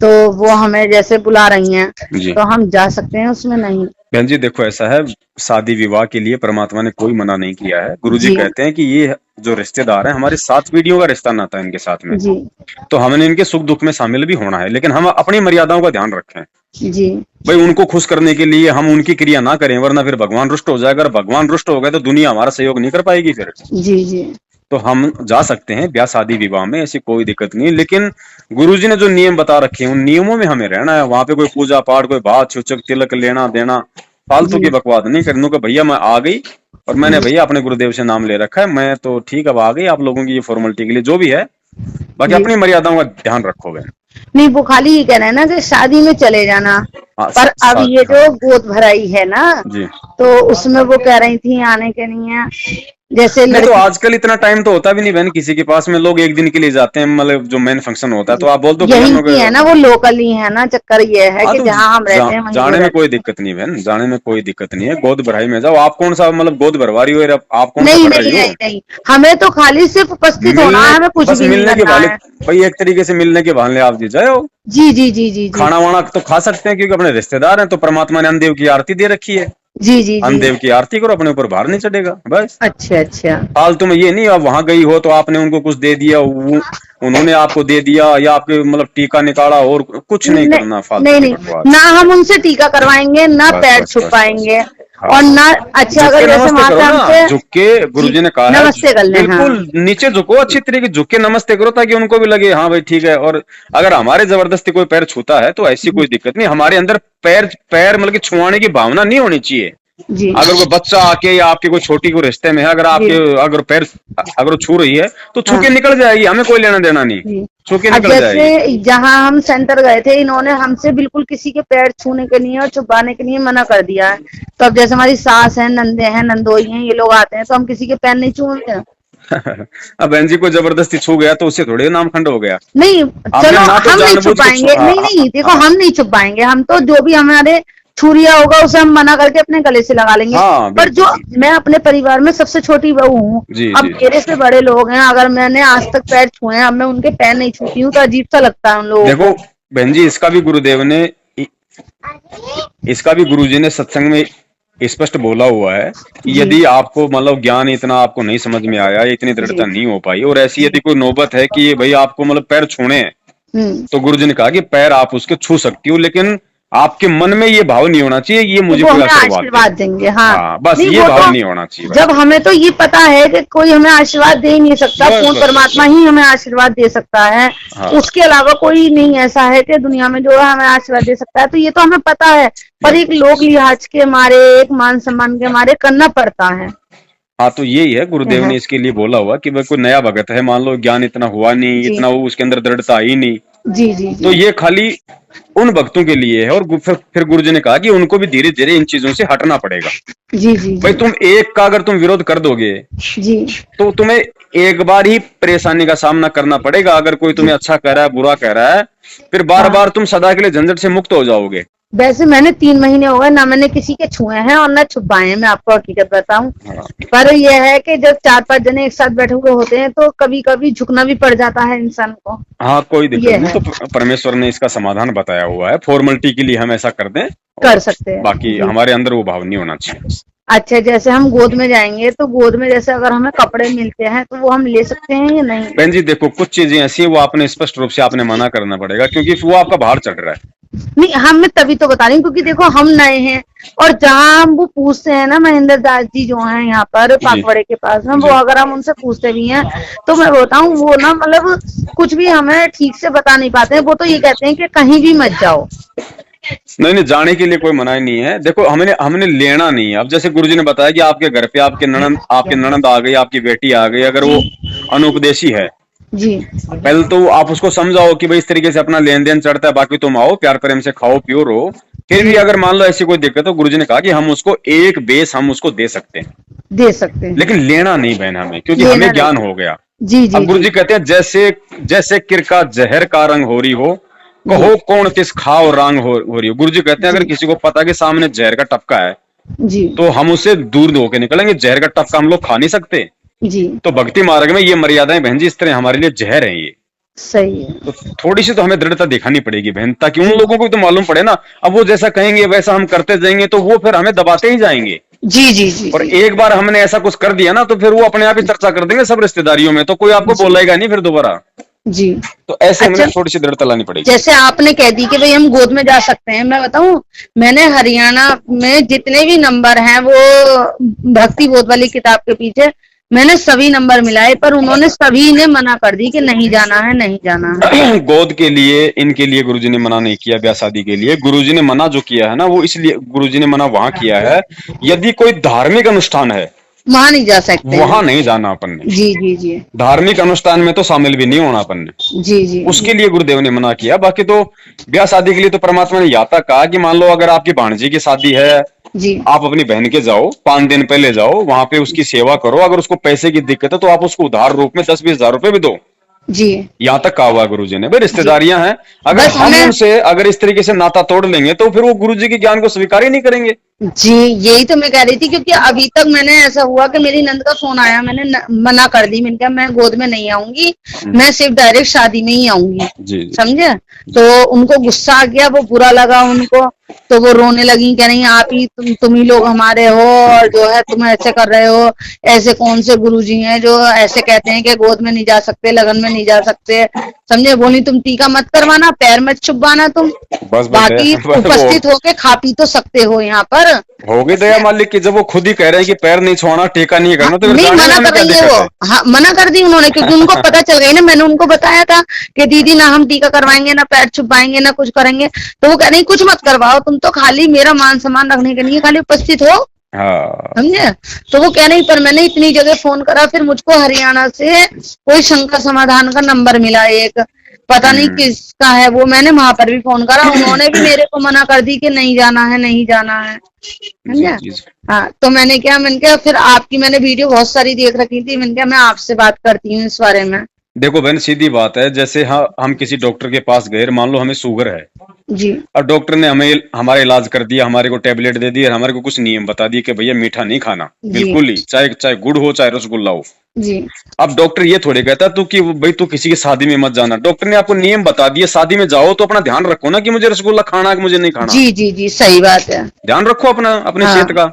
तो वो हमें जैसे बुला रही हैं, जी। तो हम जा सकते हैं उसमें? नहीं? बहन जी देखो, ऐसा है, शादी विवाह के लिए परमात्मा ने कोई मना नहीं किया है। गुरुजी जी कहते हैं कि ये जो रिश्तेदार हैं हमारे 7 पीढ़ियों का रिश्ता नाता है इनके साथ में, जी तो हमने इनके सुख दुख में शामिल भी होना है, लेकिन हम अपनी मर्यादाओं का ध्यान रखें। जी भाई उनको खुश करने के लिए हम उनकी क्रिया ना करें, वरना फिर भगवान रुष्ट हो जाएगा। अगर भगवान रुष्ट हो गए तो दुनिया हमारा सहयोग नहीं कर पाएगी फिर। जी जी तो हम जा सकते हैं ब्याह शादी विवाह में, ऐसी कोई दिक्कत नहीं, लेकिन गुरुजी ने जो नियम बता रखे हैं उन नियमों में हमें रहना है। वहां पे कोई पूजा पाठ, कोई बात छूचक तिलक लेना देना, फालतू जी की बकवास नहीं करनी। कि भैया मैं आ गई और मैंने भैया अपने गुरुदेव से नाम ले रखा है, मैं तो ठीक अब आ गई आप लोगों की ये फॉर्मेलिटी के लिए जो भी है, बाकी जी। अपनी मर्यादाओं का ध्यान रखो बहन। नहीं, वो खाली ये कह रहे हैं ना कि शादी में चले जाना। हाँ, पर अब ये हाँ जो गोद भराई है ना, जी। तो उसमें वो कह रही थी आने के नहीं है, जैसे नहीं तो लड़की। आजकल इतना टाइम तो होता भी नहीं बहन किसी के पास में, लोग एक दिन के लिए जाते हैं, मतलब जो मेन फंक्शन होता है, तो आप बोल दो भैया यही मैं। की है ना, वो लोकल ही है ना। चक्कर ये है हाँ कि तो जहाँ हम रहते हैं वहीं वो जाने में रहते कोई हैं। दिक्कत नहीं बहन, जाने में कोई दिक्कत नहीं है। गोद भराई में जाओ। आप कौन सा मतलब गोद भरवा रही हो या आप कौन सा नहीं भर नहीं रही हो? नहीं नहीं, हमें तो खाली सिर्फ उपस्थित होना मिलने, है, हमें कुछ बस भी नहीं मिलने के करना बहाने। है। भाई एक तरीके से मिलने के बहाने आप जी जाओ। जी जी जी जी जी खाना वाना तो खा सकते हैं क्योंकि अपने रिश्तेदार हैं, तो परमात्मा ने अन्नदेव की आरती दे रखी है। जी जी जी। अन्नदेव की आरती करो, अपने ऊपर भार नहीं चढ़ेगा बस। अच्छा अच्छा। फालतू में ये नहीं आप वहां गई हो तो आपने उनको कुछ दे दिया, उन्होंने आपको दे दिया, या आपके मतलब टीका निकाला, और कुछ नहीं नहीं करना फालतू नहीं की नहीं, ना बकवास। हम उनसे टीका करवाएंगे, ना बस पैर बस छुप बस बस। पाएंगे। हाँ और हाँ। ना, अच्छा झुक के अगर जैसे नमस्ते वहां करो से ना, हमसे। झुक के जी, गुरुजी ने कहा है नमस्ते कर लें, हाँ। बिल्कुल नीचे झुको, अच्छी तरीके झुक के नमस्ते करो, ताकि उनको भी लगे हाँ भाई ठीक है। और अगर हमारे जबरदस्ती कोई पैर छूता है तो ऐसी जी कोई दिक्कत नहीं, हमारे अंदर पैर पैर मतलब कि छुआने की भावना नहीं होनी चाहिए। जी अगर कोई बच्चा आके या आपके कोई छोटी को रिश्ते में है, अगर जी। आपके अगर पैर अगर वो छू रही है तो छू हाँ के निकल जाएगी, हमें कोई लेना देना नहीं, जी। छू के अब निकल जाएगी। जैसे जहां हम सेंटर गए थे, इन्होंने हमसे बिल्कुल किसी के पैर छूने के लिए और छुपाने के लिए मना कर दिया है। तो अब जैसे हमारी सास है, नंदे हैं, नंदोई हैं, ये लोग आते हैं, तो हम किसी के पैर नहीं छूएंगे? अब बहन जी को जबरदस्ती छू गया तो उससे थोड़े नामखंड हो गया। नहीं, हमने चलो ना तो हम नहीं जानबूझ के छुपाएंगे, नहीं नहीं, देखो हम नहीं छुपाएंगे, हम तो जो भी हमारे छुरिया होगा उसे हम मना करके अपने गले से लगा लेंगे। हाँ पर बिल्कुल जो बिल्कुल। मैं अपने परिवार में सबसे छोटी बहू हूँ, जी अब जी जी। मेरे से बड़े लोग हैं, अगर मैंने आज तक पैर छुए हैं, अब मैं उनके पैर नहीं छूती हूँ तो अजीब सा लगता है उन लोगों देखो को। बहन जी, इसका भी गुरुदेव ने, इसका भी गुरुजी ने सत्संग में स्पष्ट बोला हुआ है कि जी। यदि आपको मतलब ज्ञान इतना आपको नहीं समझ में आया, इतनी जी दृढ़ता नहीं हो पाई, और ऐसी जी। यदि कोई नौबत है कि ये भाई आपको मतलब पैर छूने हैं, हम्म। तो गुरुजी ने कहा कि पैर आप उसके छू सकती हो, लेकिन आपके मन में ये भाव नहीं होना चाहिए ये कि मुझे वो कोई हमें आशीर्वाद दे। आशीर्वाद देंगे, हाँ। हाँ बस नहीं, ये वो भाव तो नहीं होना चाहिए जब बस। हमें तो ये पता है कि कोई हमें आशीर्वाद दे ही नहीं सकता, बस पूर्ण बस बस परमात्मा बस। ही हमें आशीर्वाद दे सकता है। हाँ उसके अलावा कोई नहीं ऐसा है कि दुनिया में जो है हमें आशीर्वाद दे सकता है, तो ये तो हमें पता है। पर बस एक बस लोक बस। लिहाज के मारे, एक मान सम्मान के मारे करना पड़ता है। हाँ तो यही है, गुरुदेव हाँ, ने इसके लिए बोला हुआ कि भाई कोई नया भगत है, मान लो ज्ञान इतना हुआ नहीं, जी इतना वो उसके अंदर दृढ़ता आई नहीं, जी जी तो जी ये खाली उन भक्तों के लिए है। और फिर गुरुजी ने कहा कि उनको भी धीरे धीरे इन चीजों से हटना पड़ेगा। जी जी भाई जी तुम एक का अगर तुम विरोध कर दोगे जी तो तुम्हें एक बार ही परेशानी का सामना करना पड़ेगा। अगर कोई जी। तुम्हें अच्छा कह रहा है, बुरा कह रहा है, फिर बार हाँ, बार तुम सदा के लिए झंझट से मुक्त हो जाओगे। वैसे मैंने 3 महीने हो गए ना, मैंने किसी के छुए हैं और ना छुपाए हैं, मैं आपको हकीकत बताऊं। हाँ पर यह है कि जब 4-5 जने एक साथ बैठे हुए होते हैं तो कभी कभी झुकना भी पड़ जाता है इंसान को। हाँ कोई दिक्कत ये नहीं, है, तो परमेश्वर ने इसका समाधान बताया हुआ है, फॉर्मेलिटी के लिए हम ऐसा कर दें, कर और सकते हैं बाकी जी। हमारे अंदर वो भाव नहीं होना चाहिए। अच्छा, जैसे हम गोद में जाएंगे तो गोद में जैसे अगर हमें कपड़े मिलते हैं तो वो हम ले सकते हैं या नहीं? बहन जी देखो, कुछ चीजें ऐसी है वो आपने स्पष्ट रूप से आपने मना करना पड़ेगा, क्योंकि वो आपका भार चढ़ रहा है। नहीं, हम मैं तभी तो बता रही हूँ क्योंकि देखो हम नए हैं, और जहाँ हम वो पूछते हैं ना, महेंद्र दास जी जो हैं यहाँ पर जी पाकवड़े के पास में, वो जी। अगर हम उनसे पूछते भी हैं तो मैं बताऊँ वो ना मतलब कुछ भी हमें ठीक से बता नहीं पाते हैं। वो तो ये कहते हैं कि कहीं भी मत जाओ। नहीं नहीं, जाने के लिए कोई मनाही नहीं है। देखो हमने हमने लेना नहीं है। अब जैसे गुरुजी ने बताया कि आपके घर पे आपके ननद आ गई, आपकी बेटी आ गई, अगर वो अनुपदेशी है, जी पहले तो आप उसको समझाओ कि भाई इस तरीके से अपना लेन देन चढ़ता है, बाकी तुम आओ प्यार प्रेम से खाओ पियो रहो। फिर भी जी। अगर मान लो ऐसी कोई दिक्कत हो, गुरुजी ने कहा कि हम उसको एक बेस हम उसको दे सकते हैं, दे सकते हैं, लेकिन लेना नहीं बहन हमें, क्योंकि लेना हमें नहीं। ज्ञान हो गया। जी अब जी जी गुरुजी कहते हैं जैसे जैसे किरका जहर का रंग हो रही हो, जी कहो कौन किस खाओ रंग हो रही हो। गुरुजी कहते हैं अगर जी किसी को पता कि सामने जहर का टपका है, जी तो हम उससे दूर होके निकलेंगे। जहर का टपका हम लोग खा नहीं सकते। जी। तो भक्ति मार्ग में ये मर्यादाएं बहन जी इस तरह हमारे लिए जहर है ये। सही है। तो थोड़ी सी तो हमें दृढ़ता दिखानी पड़ेगी बहन, ताकि उन जी लोगों को भी तो मालूम पड़े ना। अब वो जैसा कहेंगे वैसा हम करते जाएंगे तो वो फिर हमें दबाते ही जाएंगे। जी जी जी और जी एक बार हमने ऐसा कुछ कर दिया ना तो फिर वो अपने आप ही चर्चा कर देंगे सब रिश्तेदारियों में, तो कोई आपको जी बोलेगा नहीं फिर दोबारा। जी। तो ऐसे अच्छा, हमें थोड़ी सी दृढ़ता लानी पड़ेगी। जैसे आपने कह दी कि भाई हम गोद में जा सकते हैं, मैं बताऊं, मैंने हरियाणा में जितने भी नंबर हैं वो भक्ति बोध वाली किताब के पीछे मैंने सभी नंबर मिलाए, पर उन्होंने सभी ने मना कर दी कि नहीं जाना है, नहीं जाना है। गोद के लिए इनके लिए गुरुजी ने मना नहीं किया, ब्याह शादी के लिए गुरुजी ने मना जो किया है ना, वो इसलिए गुरुजी ने मना वहां किया है, यदि कोई धार्मिक अनुष्ठान है वहां नहीं जा सकते वहां हैं। नहीं जाना अपन ने। जी जी जी धार्मिक अनुष्ठान में तो शामिल भी नहीं होना अपन ने, जी जी उसके जी लिए गुरुदेव ने मना किया। बाकी तो ब्याह शादी के लिए तो परमात्मा ने या तक कहा कि मान लो अगर आपकी भांजी की शादी है, जी आप अपनी बहन के जाओ, 5 दिन पहले जाओ, वहां पे उसकी सेवा करो। अगर उसको पैसे की दिक्कत है तो आप उसको उधार रूप में 10-20 हजार रुपए भी दो। जी यहाँ तक कहा हुआ है गुरुजी ने। भाई जी। रिश्तेदारियां हैं, अगर बस हम हमें, उनसे अगर इस तरीके से नाता तोड़ लेंगे तो फिर वो गुरुजी के ज्ञान को स्वीकार ही नहीं करेंगे। जी यही तो मैं कह रही थी, क्योंकि अभी तक मैंने ऐसा हुआ कि मेरी नंद का फोन आया, मैंने मना कर दी, मैंने कहा मैं गोद में नहीं आऊंगी, मैं सिर्फ डायरेक्ट शादी में ही आऊंगी। जी जी समझे? तो उनको गुस्सा आ गया, वो बुरा लगा उनको, तो वो रोने लगी, कह रही आप ही तुम ही लोग हमारे हो, और जो है तुम ऐसे कर रहे हो, ऐसे कौन से गुरुजी हैं जो ऐसे कहते हैं कि गोद में नहीं जा सकते, लगन में नहीं जा सकते। समझे? बोली तुम टीका मत करवाना, पैर मत चुभवाना तुम, बस बाकी बस उपस्थित होके खा पी तो सकते हो यहाँ पर। हो गई दया मालिक की, जब वो खुद ही कह रहे हैं कि पैर नहीं छुआना, टीका नहीं हाँ, करना, तो फिर नहीं जाने में मना हमें कर क्या रही है दिक्कत वो। है। हाँ मना कर दी उन्होंने, क्योंकि उनको पता चल गई ना, मैंने उनको बताया था कि दीदी ना हम टीका करवाएंगे, ना पैर छुपाएंगे, ना कुछ करेंगे। तो वो कह रही कुछ मत करवाओ, तुम तो खाली मेरा मान सम्मान रखने के लिए खाली उपस्थित हो। हाँ समझे? तो वो कह रही पर मैंने इतनी जगह फोन करा, फिर मुझको हरियाणा से कोई शंका समाधान का नंबर मिला, एक पता नहीं किसका है वो, मैंने वहां पर भी फोन करा, उन्होंने भी मेरे को मना कर दी कि नहीं जाना है, नहीं जाना है। जी समझे? जी जी। हाँ, तो मैंने कहा फिर आपकी मैंने वीडियो बहुत सारी देख रखी थी, मैंने कहा मैं आपसे बात करती हूँ इस बारे में। देखो बहन सीधी बात है, जैसे हम किसी डॉक्टर के पास गए, मान लो हमें शुगर है, जी और डॉक्टर ने हमें हमारा इलाज कर दिया, हमारे को टेबलेट दे दी और हमारे को कुछ नियम बता दिए कि भैया मीठा नहीं खाना जी बिल्कुल ही, चाहे चाहे गुड़ हो चाहे रसगुल्ला हो। जी अब डॉक्टर ये थोड़े कहता तू कि भाई तू किसी की शादी में मत जाना। डॉक्टर ने आपको नियम बता दिए, शादी में जाओ तो अपना ध्यान रखो ना कि मुझे रसगुल्ला खाना है कि मुझे नहीं खाना। जी जी जी सही बात है। ध्यान रखो अपना, अपनी हाँ सेहत का।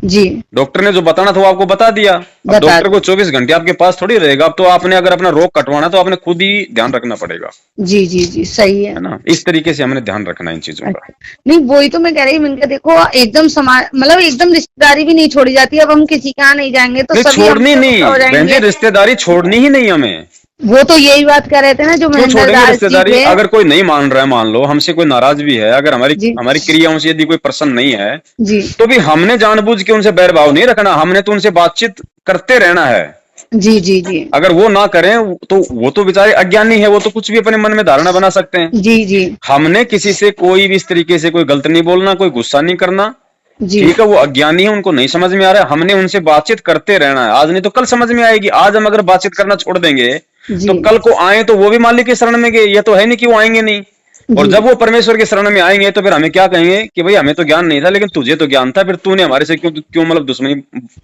जी डॉक्टर ने जो बताना था वो आपको बता दिया। अब बता डॉक्टर को दी। 24 घंटे आपके पास थोड़ी रहेगा। अब तो आपने अगर अपना रोग कटवाना तो आपने खुद ही ध्यान रखना पड़ेगा, जी जी जी सही है। है ना। इस तरीके से हमने ध्यान रखना है इन चीजों का। अच्छा, नहीं वही तो मैं कह रही, मैंने कहा देखो एकदम समाज मतलब एकदम रिश्तेदारी भी नहीं छोड़ी जाती, अब हम किसी के यहाँ नहीं जाएंगे तो नहीं सभी छोड़नी हमसे नहीं गुस्सा हो बहन जी, जाएंगे। रिश्तेदारी छोड़नी ही नहीं हमें। वो तो यही बात कह रहे थे ना जो क्यों महेंद्र छोड़ेंगे दास जी रिश्तेदारी? थे। अगर कोई नहीं मान रहा है, मान लो हमसे कोई नाराज भी है, अगर हमारी जी हमारी क्रियाओं से यदि कोई प्रसन्न नहीं है, जी तो भी हमने जानबूझ के उनसे बैरभाव नहीं रखना, हमने तो उनसे बातचीत करते रहना है। जी जी जी अगर वो ना करें तो वो तो बेचारे अज्ञानी है, वो तो कुछ भी अपने मन में धारणा बना सकते हैं। जी जी हमने किसी से कोई भी इस तरीके से कोई गलत नहीं बोलना, कोई गुस्सा नहीं करना। जी ठीक है, वो अज्ञानी है, उनको नहीं समझ में आ रहा है, हमने उनसे बातचीत करते रहना है। आज नहीं तो कल समझ में आएगी। आज हम अगर बातचीत करना छोड़ देंगे जी तो कल को आए तो वो भी मालिक के शरण में गए, ये तो है नहीं कि वो आएंगे नहीं। और जी जब वो परमेश्वर के शरण में आएंगे तो फिर हमें क्या कहेंगे कि भाई हमें तो ज्ञान नहीं था, लेकिन तुझे तो ज्ञान था, फिर तूने हमारे से क्यों क्यों मतलब दुश्मनी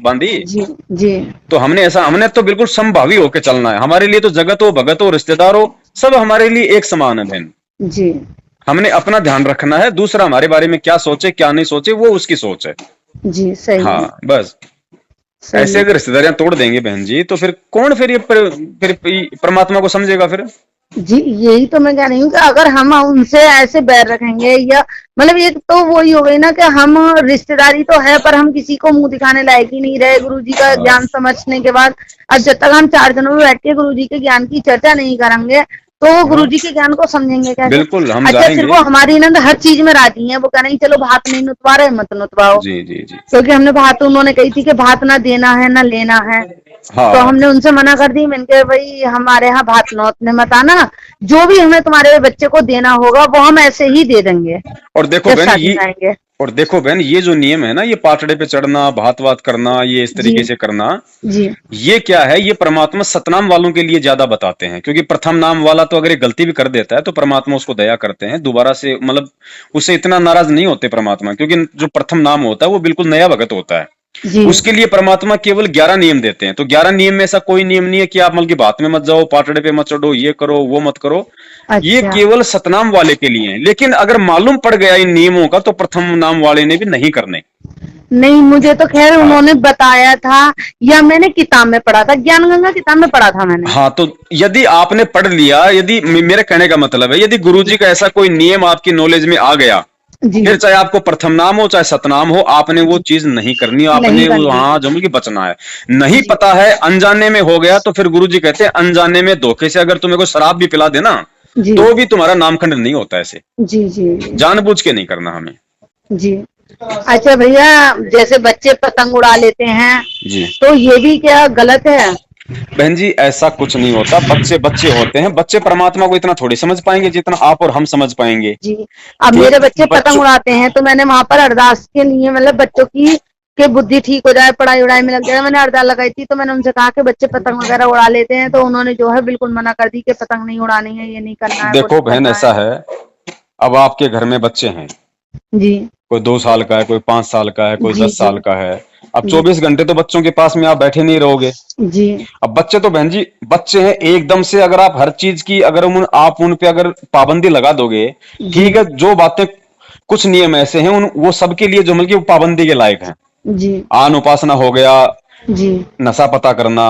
बांधी। जी जी तो हमने तो बिल्कुल समभावी होकर चलना है। हमारे लिए तो जगत हो, भगत हो, रिश्तेदार हो, सब हमारे लिए एक समान है बहन। जी हमने अपना ध्यान रखना है, दूसरा हमारे बारे में क्या सोचे क्या नहीं सोचे वो उसकी सोच है। जी सही है, हाँ बस। सही ऐसे है। अगर रिश्तेदारियां तोड़ देंगे बहन जी तो फिर कौन फिर फिर परमात्मा को समझेगा फिर। जी यही तो मैं कह रही हूँ कि अगर हम उनसे ऐसे बैर रखेंगे, या मतलब एक तो वही हो गई ना कि हम रिश्तेदारी तो है पर हम किसी को मुंह दिखाने लायक ही नहीं रहे गुरुजी का ज्ञान समझने के बाद। अब जब तक हम 4 जनों में बैठ के गुरुजी के ज्ञान की चर्चा नहीं करेंगे तो वो गुरुजी के ज्ञान को समझेंगे कैसे? बिल्कुल हम अच्छा जाएंगे। फिर वो हमारी नंद हर चीज में राजी है, वो कह रही चलो भात नहीं नुतवा रहे मत नुतवाओ, जी जी जी क्योंकि हमने भात उन्होंने कही थी कि भात ना देना है ना लेना है। तो हाँ। हमने उनसे मना कर दी। मैंने कहा भाई हमारे यहाँ भात नौत ने मत आना, जो भी हमें तुम्हारे बच्चे को देना होगा वो हम ऐसे ही दे देंगे और देखो जब बहन शादी ये में आएंगे। और देखो बहन, ये जो नियम है ना, ये पाटड़े पे चढ़ना, भात वात करना, ये इस जी तरीके से करना, जी ये क्या है, ये परमात्मा सतनाम वालों के लिए ज्यादा बताते हैं। क्योंकि प्रथम नाम वाला तो अगर एक गलती भी कर देता है तो परमात्मा उसको दया करते हैं, दोबारा से मतलब उससे इतना नाराज नहीं होते परमात्मा। क्योंकि जो प्रथम नाम होता है वो बिल्कुल नया भगत होता है, जी। उसके लिए परमात्मा केवल 11 नियम देते हैं। तो 11 नियम में ऐसा कोई नियम नहीं है कि आप मतलब की बात में मत जाओ, पाटड़े पे मत चढ़ो, ये करो वो मत करो। ये अच्छा। केवल सतनाम वाले के लिए है। लेकिन अगर मालूम पड़ गया इन नियमों का तो प्रथम नाम वाले ने भी नहीं करने। नहीं, मुझे तो खैर हाँ। उन्होंने बताया था, या मैंने किताब में पढ़ा था, ज्ञान गंगा किताब में पढ़ा था मैंने। हाँ, तो यदि आपने पढ़ लिया, यदि मेरे कहने का मतलब है, यदि गुरुजी का ऐसा कोई नियम आपकी नॉलेज में आ गया, जी फिर चाहे आपको प्रथम नाम हो चाहे सतनाम हो, आपने वो जी। चीज नहीं करनी, नहीं आपने करनी है। वहां जमल की बचना है। नहीं जी पता है, अनजाने में हो गया, तो फिर गुरुजी कहते हैं अनजाने में धोखे से अगर तुम्हें कोई शराब भी पिला देना जी तो भी तुम्हारा नामखंड नहीं होता। ऐसे जी जी जी जानबूझ के नहीं करना हमें। जी। अच्छा भैया, जैसे बच्चे पतंग उड़ा लेते हैं जी तो ये भी क्या गलत है? बहन जी, ऐसा कुछ नहीं होता। बच्चे बच्चे होते हैं, बच्चे परमात्मा को इतना थोड़ी समझ पाएंगे जितना आप और हम समझ पाएंगे। जी। अब ठीक। मेरे बच्चे पतंग बच्चों उड़ाते हैं तो मैंने वहां पर अरदास के लिए, मतलब बच्चों की के बुद्धि ठीक हो जाए, पढ़ाई उड़ाई में लग जाए, मैंने अरदास लगाई थी। तो मैंने उनसे कहा कि बच्चे पतंग वगैरह उड़ा लेते हैं, तो उन्होंने जो है बिल्कुल मना कर दी कि पतंग नहीं उड़ानी है, ये नहीं करना है, वो देखो नहीं बहन, करना है। ऐसा है, अब आपके घर में बच्चे हैं, जी कोई 2 साल का है, कोई 5 साल का है, कोई जी 10 साल का है। अब जी 24 घंटे तो बच्चों के पास में आप बैठे नहीं रहोगे। जी अब बच्चे तो बहन जी बच्चे हैं, एकदम से अगर आप हर चीज की अगर आप उन पे अगर पाबंदी लगा दोगे, जी ठीक है, जो बातें कुछ नियम ऐसे हैं उन वो सबके लिए जो मतलब कि वो पाबंदी के लायक हैं। जी आन उपासना हो गया, जी नशा पता करना।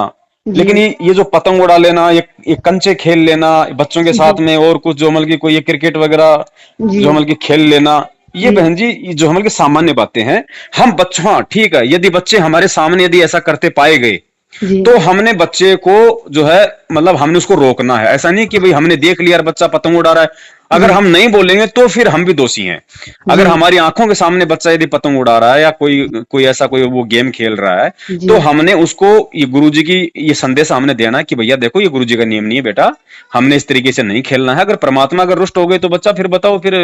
जी लेकिन ये जो पतंग उड़ा लेना, ये कंचे खेल लेना बच्चों के जी साथ में, और कुछ जो मतलब की कोई ये क्रिकेट वगैरह जी जो मतलब की खेल लेना, ये जी बहन जी ये जो मतलब की सामान्य बातें हैं। हम बच्चों, हाँ ठीक है, यदि बच्चे हमारे सामने यदि ऐसा करते पाए गए जी तो हमने बच्चे को जो है मतलब हमने उसको रोकना है। ऐसा नहीं कि भाई हमने देख लिया यार बच्चा पतंग उड़ा रहा है, अगर जी हम नहीं बोलेंगे तो फिर हम भी दोषी हैं। जी अगर हमारी आंखों के सामने बच्चा यदि पतंग उड़ा रहा है या कोई कोई ऐसा कोई वो गेम खेल रहा है, जी तो हमने उसको ये गुरुजी की ये संदेश हमने देना है कि भैया देखो ये गुरुजी का नियम नहीं है बेटा, हमने इस तरीके से नहीं खेलना है। अगर परमात्मा अगर रुष्ट हो गए तो बच्चा फिर बताओ फिर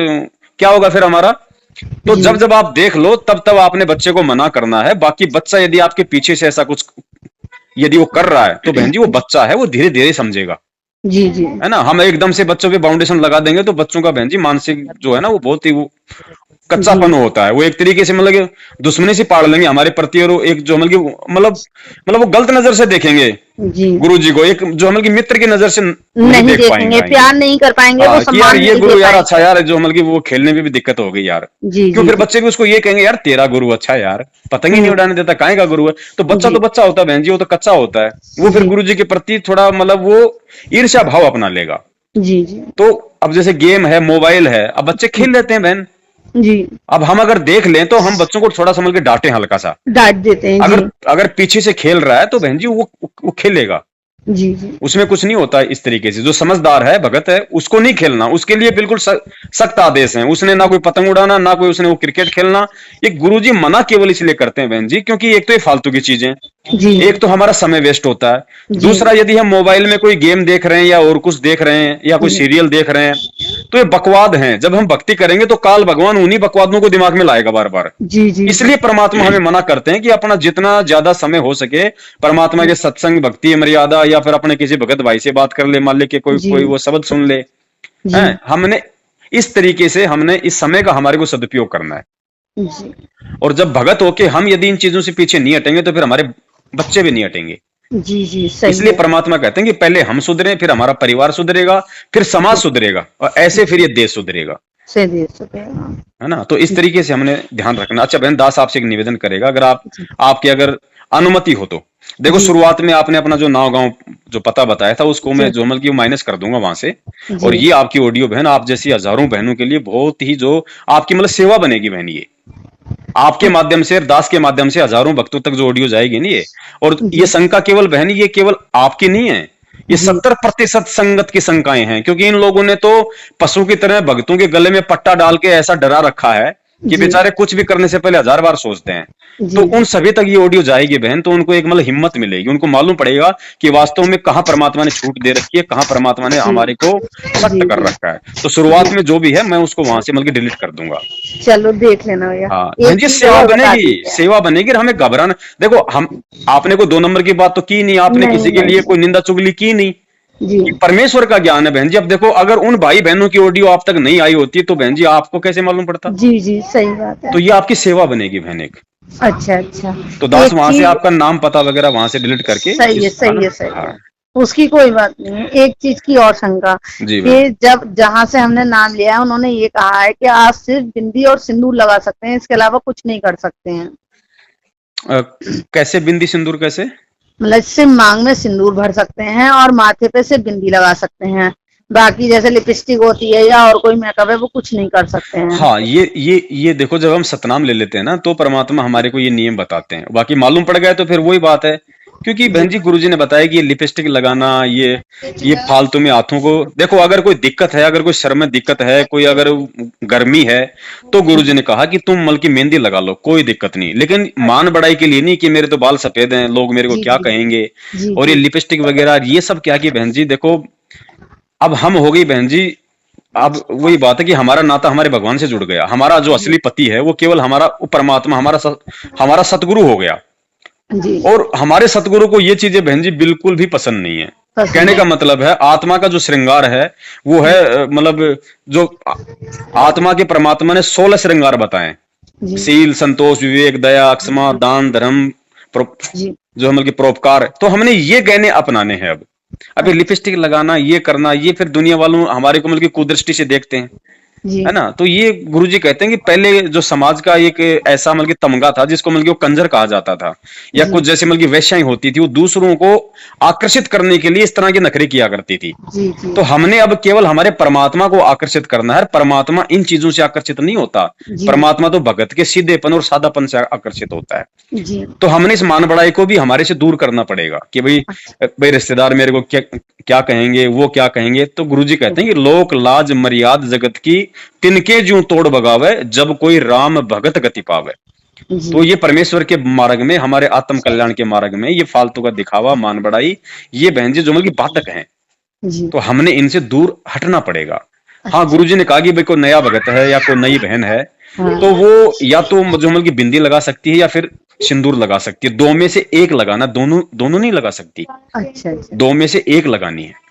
क्या होगा फिर हमारा। तो जी जब जब आप देख लो तब तब आपने बच्चे को मना करना है। बाकी बच्चा यदि आपके पीछे से ऐसा कुछ यदि वो कर रहा है तो बहन जी वो बच्चा है, वो धीरे धीरे समझेगा, जी जी है ना। हम एकदम से बच्चों पे बाउंडेशन लगा देंगे तो बच्चों का बहन जी मानसिक जो है ना वो बहुत ही वो जी कच्चापन होता है। वो एक तरीके से मतलब कि दुश्मनी से पाड़ लेंगे हमारे प्रति, और वो एक जो मतलब कि मतलब वो गलत नजर से देखेंगे जी। गुरु जी को, एक जो मतलब कि मित्र की नजर से नहीं नहीं देख देखेंगे, पाएंगे। प्यार नहीं कर पाएंगे, वो हाँ कि यार सम्मान ये नहीं दे गुरु यार अच्छा पाएंगे। यार, जो मतलब कि वो खेलने में भी दिक्कत हो गई यार। जी क्यों जी फिर जी। बच्चे भी उसको ये कहेंगे यार तेरा गुरु अच्छा है यार, पतंग ही नहीं हम्म। उड़ाने देता, काहे का गुरु है। जी तो बच्चा होता है बहन जी, वो तो कच्चा होता है, वो फिर जी गुरु जी के प्रति थोड़ा मतलब वो ईर्ष्या भाव अपना लेगा। जी जी तो अब जैसे गेम है, मोबाइल है, अब बच्चे खेल लेते हैं बहन। जी। अब हम अगर देख लें तो हम बच्चों को थोड़ा समझ के डांटे हल्का सा। डांट देते हैं। जी अगर अगर पीछे से खेल रहा है तो बहन जी वो खेलेगा, जी जी उसमें कुछ नहीं होता। इस तरीके से जो समझदार है भगत है उसको नहीं खेलना, उसके लिए बिल्कुल सख्त आदेश हैं। उसने ना कोई पतंग उड़ाना, ना कोई उसने वो क्रिकेट खेलना। ये गुरुजी मना केवल इसलिए करते हैं बहन जी क्योंकि एक तो ये फालतू की चीजें, जी एक तो हमारा समय वेस्ट होता है, जी दूसरा यदि हम मोबाइल में कोई गेम देख रहे हैं या और कुछ देख रहे हैं या कोई जी सीरियल देख रहे हैं तो ये बकवाद हैं। जब हम भक्ति करेंगे तो काल भगवान उन्हीं बकवादों को दिमाग में लाएगा बार बार। जी जी इसलिए परमात्मा हमें मना करते हैं कि अपना जितना ज्यादा समय हो सके परमात्मा के सत्संग, भक्ति, मर्यादा, या फिर अपने किसी भगत भाई से बात कर ले, मान ले कि कोई जी कोई वो शब्द सुन ले, जी हैं। हमने इस तरीके से हमने इस समय का हमारे को सदुपयोग करना है। जी और जब भगत होके हम यदि इन चीजों से पीछे नहीं हटेंगे तो फिर हमारे बच्चे भी नहीं हटेंगे। जी जी। सही इसलिए है। परमात्मा कहते हैं कि पहले हम सुधरें, फिर हमारा परिवार सुधरेगा, फिर समाज सुधरेगा, और ऐसे फिर ये देश सुधरेगा, से दे सके। हाँ। है ना। तो इस तरीके से हमने ध्यान रखना। अच्छा बहन, दास आपसे एक निवेदन करेगा, अगर जी आपकी अगर अनुमति हो तो। देखो जी शुरुआत में आपने अपना जो नाव गांव जो पता बताया था उसको जी मैं जो मतलब की माइनस कर दूंगा वहां से। और जी ये आपकी ऑडियो बहन आप जैसी हजारों बहनों के लिए बहुत ही जो आपकी मतलब सेवा बनेगी बहन। ये आपके माध्यम से, दास के माध्यम से हजारों भक्तों तक जो ऑडियो जाएगी ना ये, और ये जी शंका केवल बहन ये केवल आपकी नहीं है, ये जी 70% संगत की शंकाएं हैं। क्योंकि इन लोगों ने तो पशु की तरह भक्तों के गले में पट्टा डाल के ऐसा डरा रखा है कि जी बेचारे कुछ भी करने से पहले 1000 बार सोचते हैं। तो जी उन सभी तक ये ऑडियो जाएगी बहन, तो उनको एक मतलब हिम्मत मिलेगी, उनको मालूम पड़ेगा कि वास्तव में कहाँ परमात्मा ने छूट दे रखी है, कहाँ परमात्मा ने जी हमारे को सख्त जी कर जी रखा है। तो जी। शुरुआत में जो भी है मैं उसको वहां से मतलब डिलीट कर दूंगा। चलो देख लेना भैया। हाँ बहन एक जी, चीज सेवा और बता बनेगी, दीजिए। सेवा बनेगी, और हमें घबराना, देखो हम, आपने कोई 2 नंबर की बात तो की नहीं, आपने नहीं किसी के नहीं लिए नहीं। कोई निंदा चुगली की नहीं। जी ये परमेश्वर का ज्ञान है बहन जी। अब देखो, अगर उन भाई बहनों की ऑडियो आप तक नहीं आई होती तो बहन जी आपको कैसे मालूम पड़ता? जी जी सही बात है। तो ये आपकी सेवा बनेगी बहन एक। अच्छा अच्छा। तो दास एक वहां से चीज आपका नाम पता वगैरह वहां से डिलीट करके सही है इस, है सही ना? है सही हाँ है। उसकी कोई बात नहीं है। एक चीज की और शंका जी बहन। कि जब जहां से हमने नाम लिया है उन्होंने ये कहा है कि आप सिर्फ बिंदी और सिंदूर लगा सकते हैं, इसके अलावा कुछ नहीं कर सकते हैं। अ, कैसे बिंदी सिंदूर कैसे? मतलब सिर्फ मांग में सिंदूर भर सकते हैं और माथे पे सिर्फ बिंदी लगा सकते हैं, बाकी जैसे लिपस्टिक होती है या और कोई मेकअप है वो कुछ नहीं कर सकते हैं। हाँ, ये देखो, जब हम सतनाम ले लेते हैं ना तो परमात्मा हमारे को ये नियम बताते हैं, बाकी मालूम पड़ गया तो फिर वही बात है। क्योंकि जी बहन जी गुरुजी ने बताया कि ये लिपस्टिक लगाना, ये फालतू में हाथों को, देखो अगर कोई दिक्कत है, अगर कोई सर में दिक्कत है, कोई अगर गर्मी है, तो गुरुजी ने कहा कि तुम मल की मेहंदी लगा लो, कोई दिक्कत नहीं, लेकिन मान बढ़ाई के लिए नहीं कि मेरे तो बाल सफेद हैं, लोग मेरे को जी क्या जी कहेंगे। जी और ये जी लिपस्टिक वगैरह ये सब क्या कि बहन जी देखो, अब हम हो गई बहन जी, अब वही बात है कि हमारा नाता हमारे भगवान से जुड़ गया, हमारा जो जी असली पति है वो केवल हमारा वो परमात्मा, हमारा सतगुरु हो गया। जी और हमारे सतगुरु को ये चीजें बहन जी बिल्कुल भी पसंद नहीं है। पसंद कहने का है। मतलब है, आत्मा का जो श्रृंगार है वो है, मतलब जो आत्मा के परमात्मा ने 16 श्रृंगार बताए, जी शील, संतोष, विवेक, दया, क्षमा, दान, धर्म, जी जो मतलब कि परोपकार, तो हमने ये गहने अपनाने हैं अब। अभी अच्छा लिपस्टिक लगाना, ये करना, ये फिर दुनिया वालों हमारे को मतलब कि कुदृष्टि से देखते हैं, जी है ना? तो ये गुरुजी कहते हैं कि पहले जो समाज का एक ऐसा मतलब कि तमगा था, जिसको मतलब कि वो कंजर कहा जाता था, या जी कुछ जैसे मतलब कि वेश्याएं होती थी, वो दूसरों को आकर्षित करने के लिए इस तरह के नखरे किया करती थी। जी जी तो हमने अब केवल हमारे परमात्मा को आकर्षित करना है। परमात्मा इन चीजों से आकर्षित नहीं होता। जी परमात्मा तो भगत के सीधेपन और सादापन से आकर्षित होता है। जी। तो हमने इस मान बढ़ाई को भी हमारे से दूर करना पड़ेगा कि भाई, भाई रिश्तेदार मेरे को क्या क्या कहेंगे, वो क्या कहेंगे। तो गुरुजी कहते हैं कि लोक लाज मर्याद जगत की, तिनके ज्यों तोड़ बगावे, जब कोई राम भगत गति पावे। जी तो ये परमेश्वर के मार्ग में, हमारे आत्म कल्याण के मार्ग में, ये फालतू का दिखावा, मान बढ़ाई, ये बहन जी जो मतलब की बाधक हैं, जी। तो हमने इनसे दूर हटना पड़ेगा। हाँ, अच्छा। गुरुजी ने कहा कि भाई कोई नया भगत है या कोई नई बहन है, हाँ। तो वो या तो जो मतलब की बिंदी लगा सकती है या फिर सिंदूर लगा सकती है। दो में से एक लगाना, दोनों दोनों नहीं लगा सकती, अच्छा अच्छा दो में से एक लगानी है।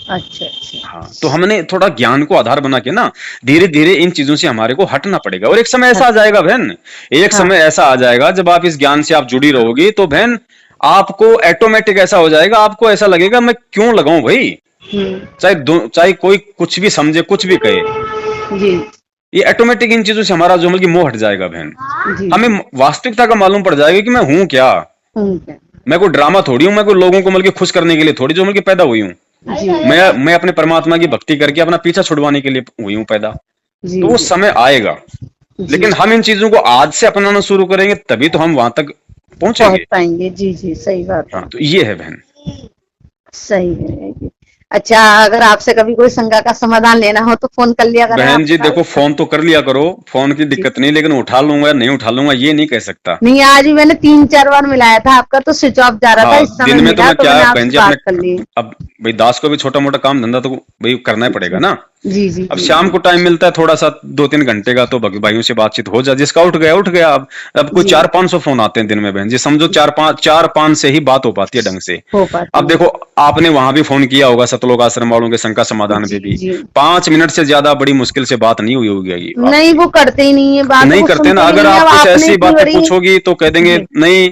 अच्छा अच्छा। हाँ, तो हमने थोड़ा ज्ञान को आधार बना के ना धीरे धीरे इन चीजों से हमारे को हटना पड़ेगा। और एक समय ऐसा आ जाएगा बहन, एक हाँ। समय ऐसा आ जाएगा जब आप इस ज्ञान से आप जुड़ी रहोगी, तो बहन आपको ऑटोमेटिक ऐसा हो जाएगा, आपको ऐसा लगेगा मैं क्यों लगाऊं भाई, हम्म। चाहे कोई कुछ भी समझे, कुछ भी कहे। जी ये ऑटोमेटिक इन चीजों से हमारा जो मतलब कि मोह हट जाएगा बहन। जी हमें जी। वास्तविकता का मालूम पड़ जाएगा कि मैं हूं क्या। ठीक है। मैं कोई ड्रामा थोड़ी हूं, मैं कोई लोगों को मतलब कि खुश करने के लिए थोड़ी जो मतलब कि पैदा हुई हूं। जी मैं अपने परमात्मा की भक्ति करके अपना पीछा छुड़वाने के लिए हुई हूं पैदा। जी तो वो जी समय आएगा, जी। लेकिन हम इन चीजों को आज से अपनाना शुरू करेंगे तभी तो हम वहां तक पहुंच पहुंचेंगे। पाएंगे। जी जी सही बात हाँ, है। तो ये है बहन। सही है जी। अच्छा, अगर आपसे कभी कोई शंका का समाधान लेना हो तो फोन कर लिया करें बहन आप। जी देखो, फोन तो कर लिया करो, फोन की जी। दिक्कत नहीं, लेकिन उठा लूंगा या नहीं उठा लूंगा ये नहीं कह सकता। नहीं, आज भी मैंने 3-4 बार मिलाया था, आपका तो स्विच ऑफ जा रहा था, हाँ, इस समय दिन में तो मिला मैं तो क्या मैंने बहन आपसे जी अपने, बात कर ली। अब भाई दास को भी छोटा मोटा काम धंधा तो भाई करना ही पड़ेगा जी ना। जी जी अब जी शाम जी को टाइम मिलता है थोड़ा सा 2-3 घंटे का, तो भाइयों से बातचीत हो जाए, जिसका उठ गया उठ गया। अब कोई जी। 400-500 फोन आते हैं दिन में बहन जी, समझो 4-5 से ही बात हो पाती है ढंग से। हो पाती अब है। देखो, आपने वहां भी फोन किया होगा सतलोक आश्रम वालों के शंका समाधान जी पे भी, जी। 5 मिनट से ज्यादा बड़ी मुश्किल से बात नहीं हुई होगी नहीं, आपकी। वो करते ही नहीं है बात, नहीं वो करते ना, सुनते भी अगर नहीं है। आप अब कुछ आपने ऐसी इतनी बातें बड़ी। पूछोगी तो कह देंगे जी नहीं,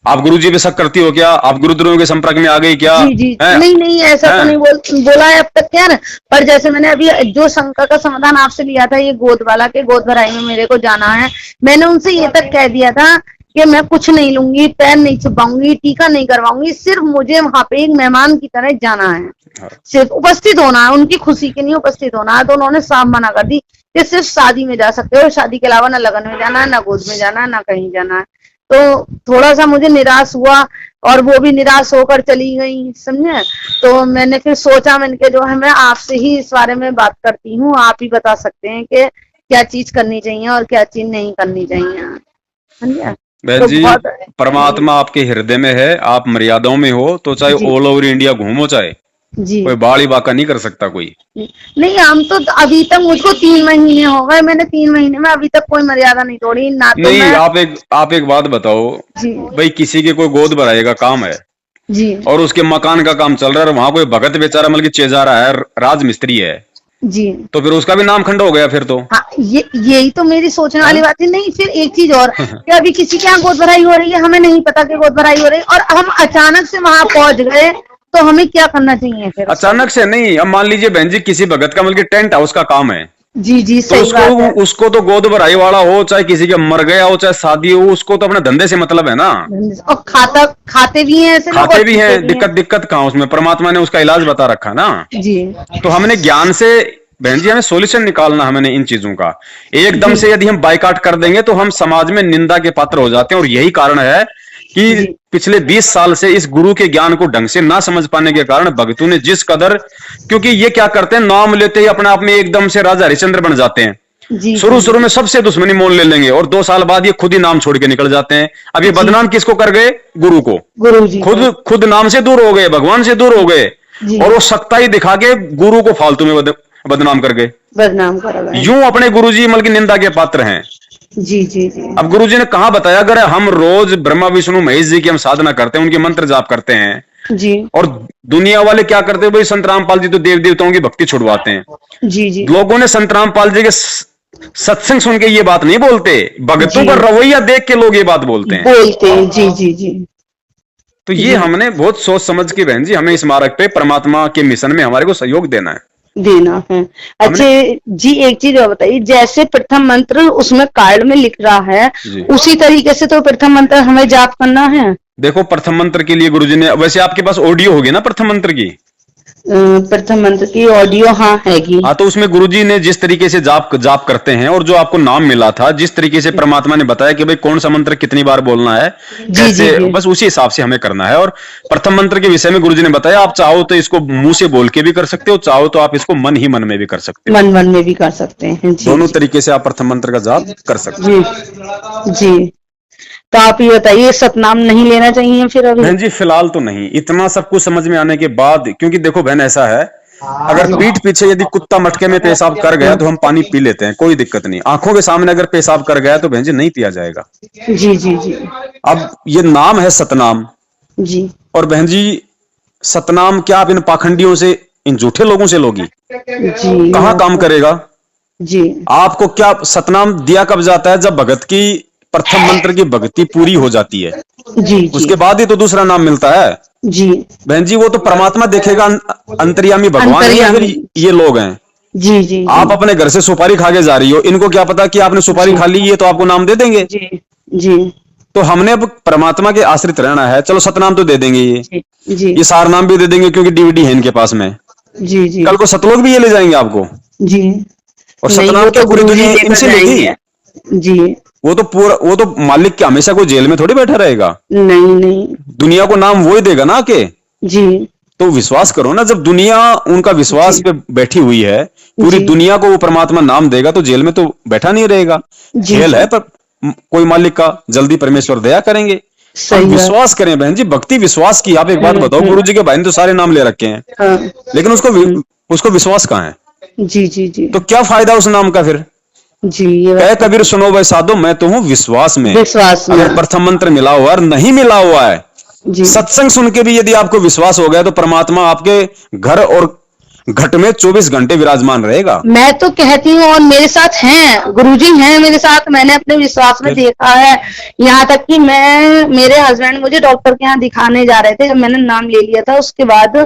आप गुरुजी पे शक करती हो क्या, आप गुरुद्रोह के संपर्क में आ गई क्या, जी जी। है? नहीं नहीं, ऐसा तो नहीं हैं? बोला है अब तक क्या ना। पर जैसे मैंने अभी जो शंका का समाधान आपसे लिया था, ये गोद वाला के गोद भराई में मेरे को जाना है, मैंने उनसे ये तक कह दिया था कि मैं कुछ नहीं लूंगी, पैर नहीं छुपाऊंगी, टीका नहीं करवाऊंगी, सिर्फ मुझे वहां पे एक मेहमान की तरह जाना है, हाँ, सिर्फ उपस्थित होना है, उनकी खुशी के लिए उपस्थित होना है। तो उन्होंने साफ मना कर दी कि सिर्फ शादी में जा सकते हो, शादी के अलावा ना लगन में जाना है, ना गोद में जाना है, ना कहीं जाना है। तो थोड़ा सा मुझे निराश हुआ और वो भी निराश होकर चली गई, समझे। तो मैंने फिर सोचा, मैंने कि जो है मैं आपसे ही इस बारे में बात करती हूँ, आप ही बता सकते हैं कि क्या चीज करनी चाहिए और क्या चीज नहीं करनी चाहिए। समझे? बहन तो जी, बहुत परमात्मा आपके हृदय में है, आप मर्यादाओं में हो, तो चाहे जी ऑल ओवर इंडिया घूमो, चाहे जी कोई बाड़ी बाका नहीं कर सकता कोई। नहीं, हम तो अभी तक मुझको 3 महीने हो गए, मैंने 3 महीने में अभी तक कोई मर्यादा नहीं तोड़ी, ना तो नहीं, मैं। आप एक बात बताओ, जी भाई किसी के कोई गोद भराई का काम है जी और उसके मकान का काम चल रहा है और वहां कोई भगत बेचारा मतलब कि चेजारा है, राजमिस्त्री है, जी तो फिर उसका भी नाम खंड हो गया फिर तो। हाँ, यही तो मेरी सोचने वाली बात है। नहीं, फिर एक चीज और कि अभी किसी के यहाँ गोद भराई हो रही है, हमें नहीं पता कि गोद भराई हो रही है, और हम अचानक से वहां पहुंच गए, तो हमें क्या करना चाहिए फिर उसका? अचानक से नहीं, अब मान लीजिए बहन जी किसी भगत का मतलब कि टेंट हाउस का काम है, जी जी, तो सही बात है। उसको तो गोद भराई वाला हो, चाहे किसी के मर गया हो, चाहे शादी हो, उसको तो अपने धंधे से मतलब है ना। और खाते भी हैं ऐसे लोग खाते और भी पीते हैं, भी हैं। दिक्कत कहाँ उसमें, परमात्मा ने उसका इलाज बता रखा ना। जी तो हमने ज्ञान से बहन जी, हमें सॉल्यूशन निकालना, हमने इन चीजों का एकदम जी से यदि हम बाइकाट कर देंगे तो हम समाज में निंदा के पात्र हो जाते हैं। और यही कारण है कि जी पिछले 20 साल से इस गुरु के ज्ञान को ढंग से ना समझ पाने के कारण भक्तों ने जिस कदर, क्योंकि ये क्या करते हैं, नाम लेते ही अपने आप में एकदम से राजा हरिश्चंद्र बन जाते हैं। जी शुरू जी शुरू में सबसे दुश्मनी मोल ले लेंगे और 2 साल बाद ये खुद ही नाम छोड़ के निकल जाते हैं। अब ये जी बदनाम किसको कर गए? गुरु को। गुरु जी को। खुद नाम से दूर हो गए, भगवान से दूर हो गए, जी और वो सख्ताई दिखा के गुरु को फालतू में बदनाम कर गए। बदनाम करा गया। यूं अपने गुरुजी मतलब की निंदा के पात्र हैं। जी जी जी अब गुरुजी ने कहा बताया, अगर हम रोज ब्रह्मा विष्णु महेश जी की हम साधना करते हैं, उनके मंत्र जाप करते हैं, जी और दुनिया वाले क्या करते हैं, भाई संत रामपाल जी तो देव देवताओं की भक्ति छुड़वाते हैं। जी जी लोगों ने संत रामपाल जी के सत्संग सुन के ये बात नहीं बोलते, भगतों जी का रवैया देख के लोग ये बात बोलते हैं। बोलते हैं। जी जी जी तो ये जी हमने बहुत सोच समझ के बहन जी, हमें इस मार्ग पे परमात्मा के मिशन में हमारे को सहयोग देना है। देना है। अच्छा जी, एक चीज और बताइए, जैसे प्रथम मंत्र उसमें कार्ड में लिख रहा है, जी उसी तरीके से तो प्रथम मंत्र हमें जाप करना है। देखो, प्रथम मंत्र के लिए गुरुजी ने, वैसे आपके पास ऑडियो होगी ना प्रथम मंत्र की? प्रथम मंत्र की ऑडियो हाँ हैगी। हाँ, तो उसमें गुरुजी ने जिस तरीके से जाप करते हैं और जो आपको नाम मिला था, जिस तरीके से परमात्मा ने बताया कि भाई कौन सा मंत्र कितनी बार बोलना है, जी कैसे, जी बस उसी हिसाब से हमें करना है। और प्रथम मंत्र के विषय में गुरुजी ने बताया, आप चाहो तो इसको मुंह से बोल के भी कर सकते हो, चाहो तो आप इसको मन ही मन में भी कर सकते हो। मन मन में भी कर सकते हैं। जी दोनों जी तरीके से आप प्रथम मंत्र का जाप कर सकते हो। जी जी। तो आप ये बताइए, सतनाम नहीं लेना चाहिए फिर अभी? बहन जी फिलहाल तो नहीं, इतना सब कुछ समझ में आने के बाद, क्योंकि देखो बहन ऐसा है, अगर पीठ पीछे यदि कुत्ता मटके में पेशाब कर गया तो हम पानी पी लेते हैं, कोई दिक्कत नहीं। आंखों के सामने अगर पेशाब कर गया तो बहन जी नहीं पिया जाएगा। जी जी जी अब ये नाम है सतनाम, जी और बहन जी सतनाम क्या आप इन पाखंडियों से, इन झूठे लोगों से लोगी? जी कहाँ काम करेगा? जी आपको क्या सतनाम दिया कब जाता है? जब भगत की प्रथम मंत्र की भक्ति पूरी हो जाती है, जी उसके बाद ही तो दूसरा नाम मिलता है। जी बहन जी वो तो परमात्मा देखेगा, अंतर्यामी भगवान है या फिर ये लोग हैं? जी जी आप अपने घर से सुपारी खा के जा रही हो, इनको क्या पता कि आपने सुपारी खा ली, ये तो आपको नाम दे देंगे। जी जी तो हमने अब परमात्मा के आश्रित रहना है। चलो सतनाम तो दे देंगे, जी ये सार नाम भी दे देंगे क्योंकि डीवीडी है इनके पास में। जी जी कल को सतलोक भी ये ले जाएंगे आपको, जी। और नहीं, सतनाम वो क्या तो पूरी गुरुजी दुनिया लेकर इनसे लेगी? जाएंगे। जी वो तो मालिक के हमेशा कोई जेल में थोड़ी बैठा रहेगा। नहीं नहीं। दुनिया को नाम वो ही देगा ना के। जी तो विश्वास करो ना, जब दुनिया उनका विश्वास जी पे बैठी हुई है, पूरी जी दुनिया को वो परमात्मा नाम देगा, तो जेल में तो बैठा नहीं रहेगा। जी जेल जी। है पर कोई मालिक का, जल्दी परमेश्वर दया करेंगे। सही हम है। विश्वास करें बहन जी, भक्ति विश्वास की। आप एक बात बताओ, गुरु जी के भाई ने तो सारे नाम ले रखे हैं, हाँ लेकिन उसको विश्वास कहाँ है? जी जी जी तो क्या फायदा उस नाम का फिर? जी। ये कह बात कबीर सुनो भाई साधो, मैं तो हूं विश्वास में। विश्वास में। अगर प्रथम मंत्र मिला हुआ और नहीं मिला हुआ है, जी सत्संग सुन के भी यदि आपको विश्वास हो गया, तो परमात्मा आपके घर और घट में 24 घंटे विराजमान रहेगा। मैं तो कहती हूँ, और मेरे साथ हैं, गुरुजी हैं मेरे साथ, मैंने अपने विश्वास में देखा है। यहाँ तक कि मेरे हस्बैंड मुझे डॉक्टर के यहाँ दिखाने जा रहे थे, जब मैंने नाम ले लिया था उसके बाद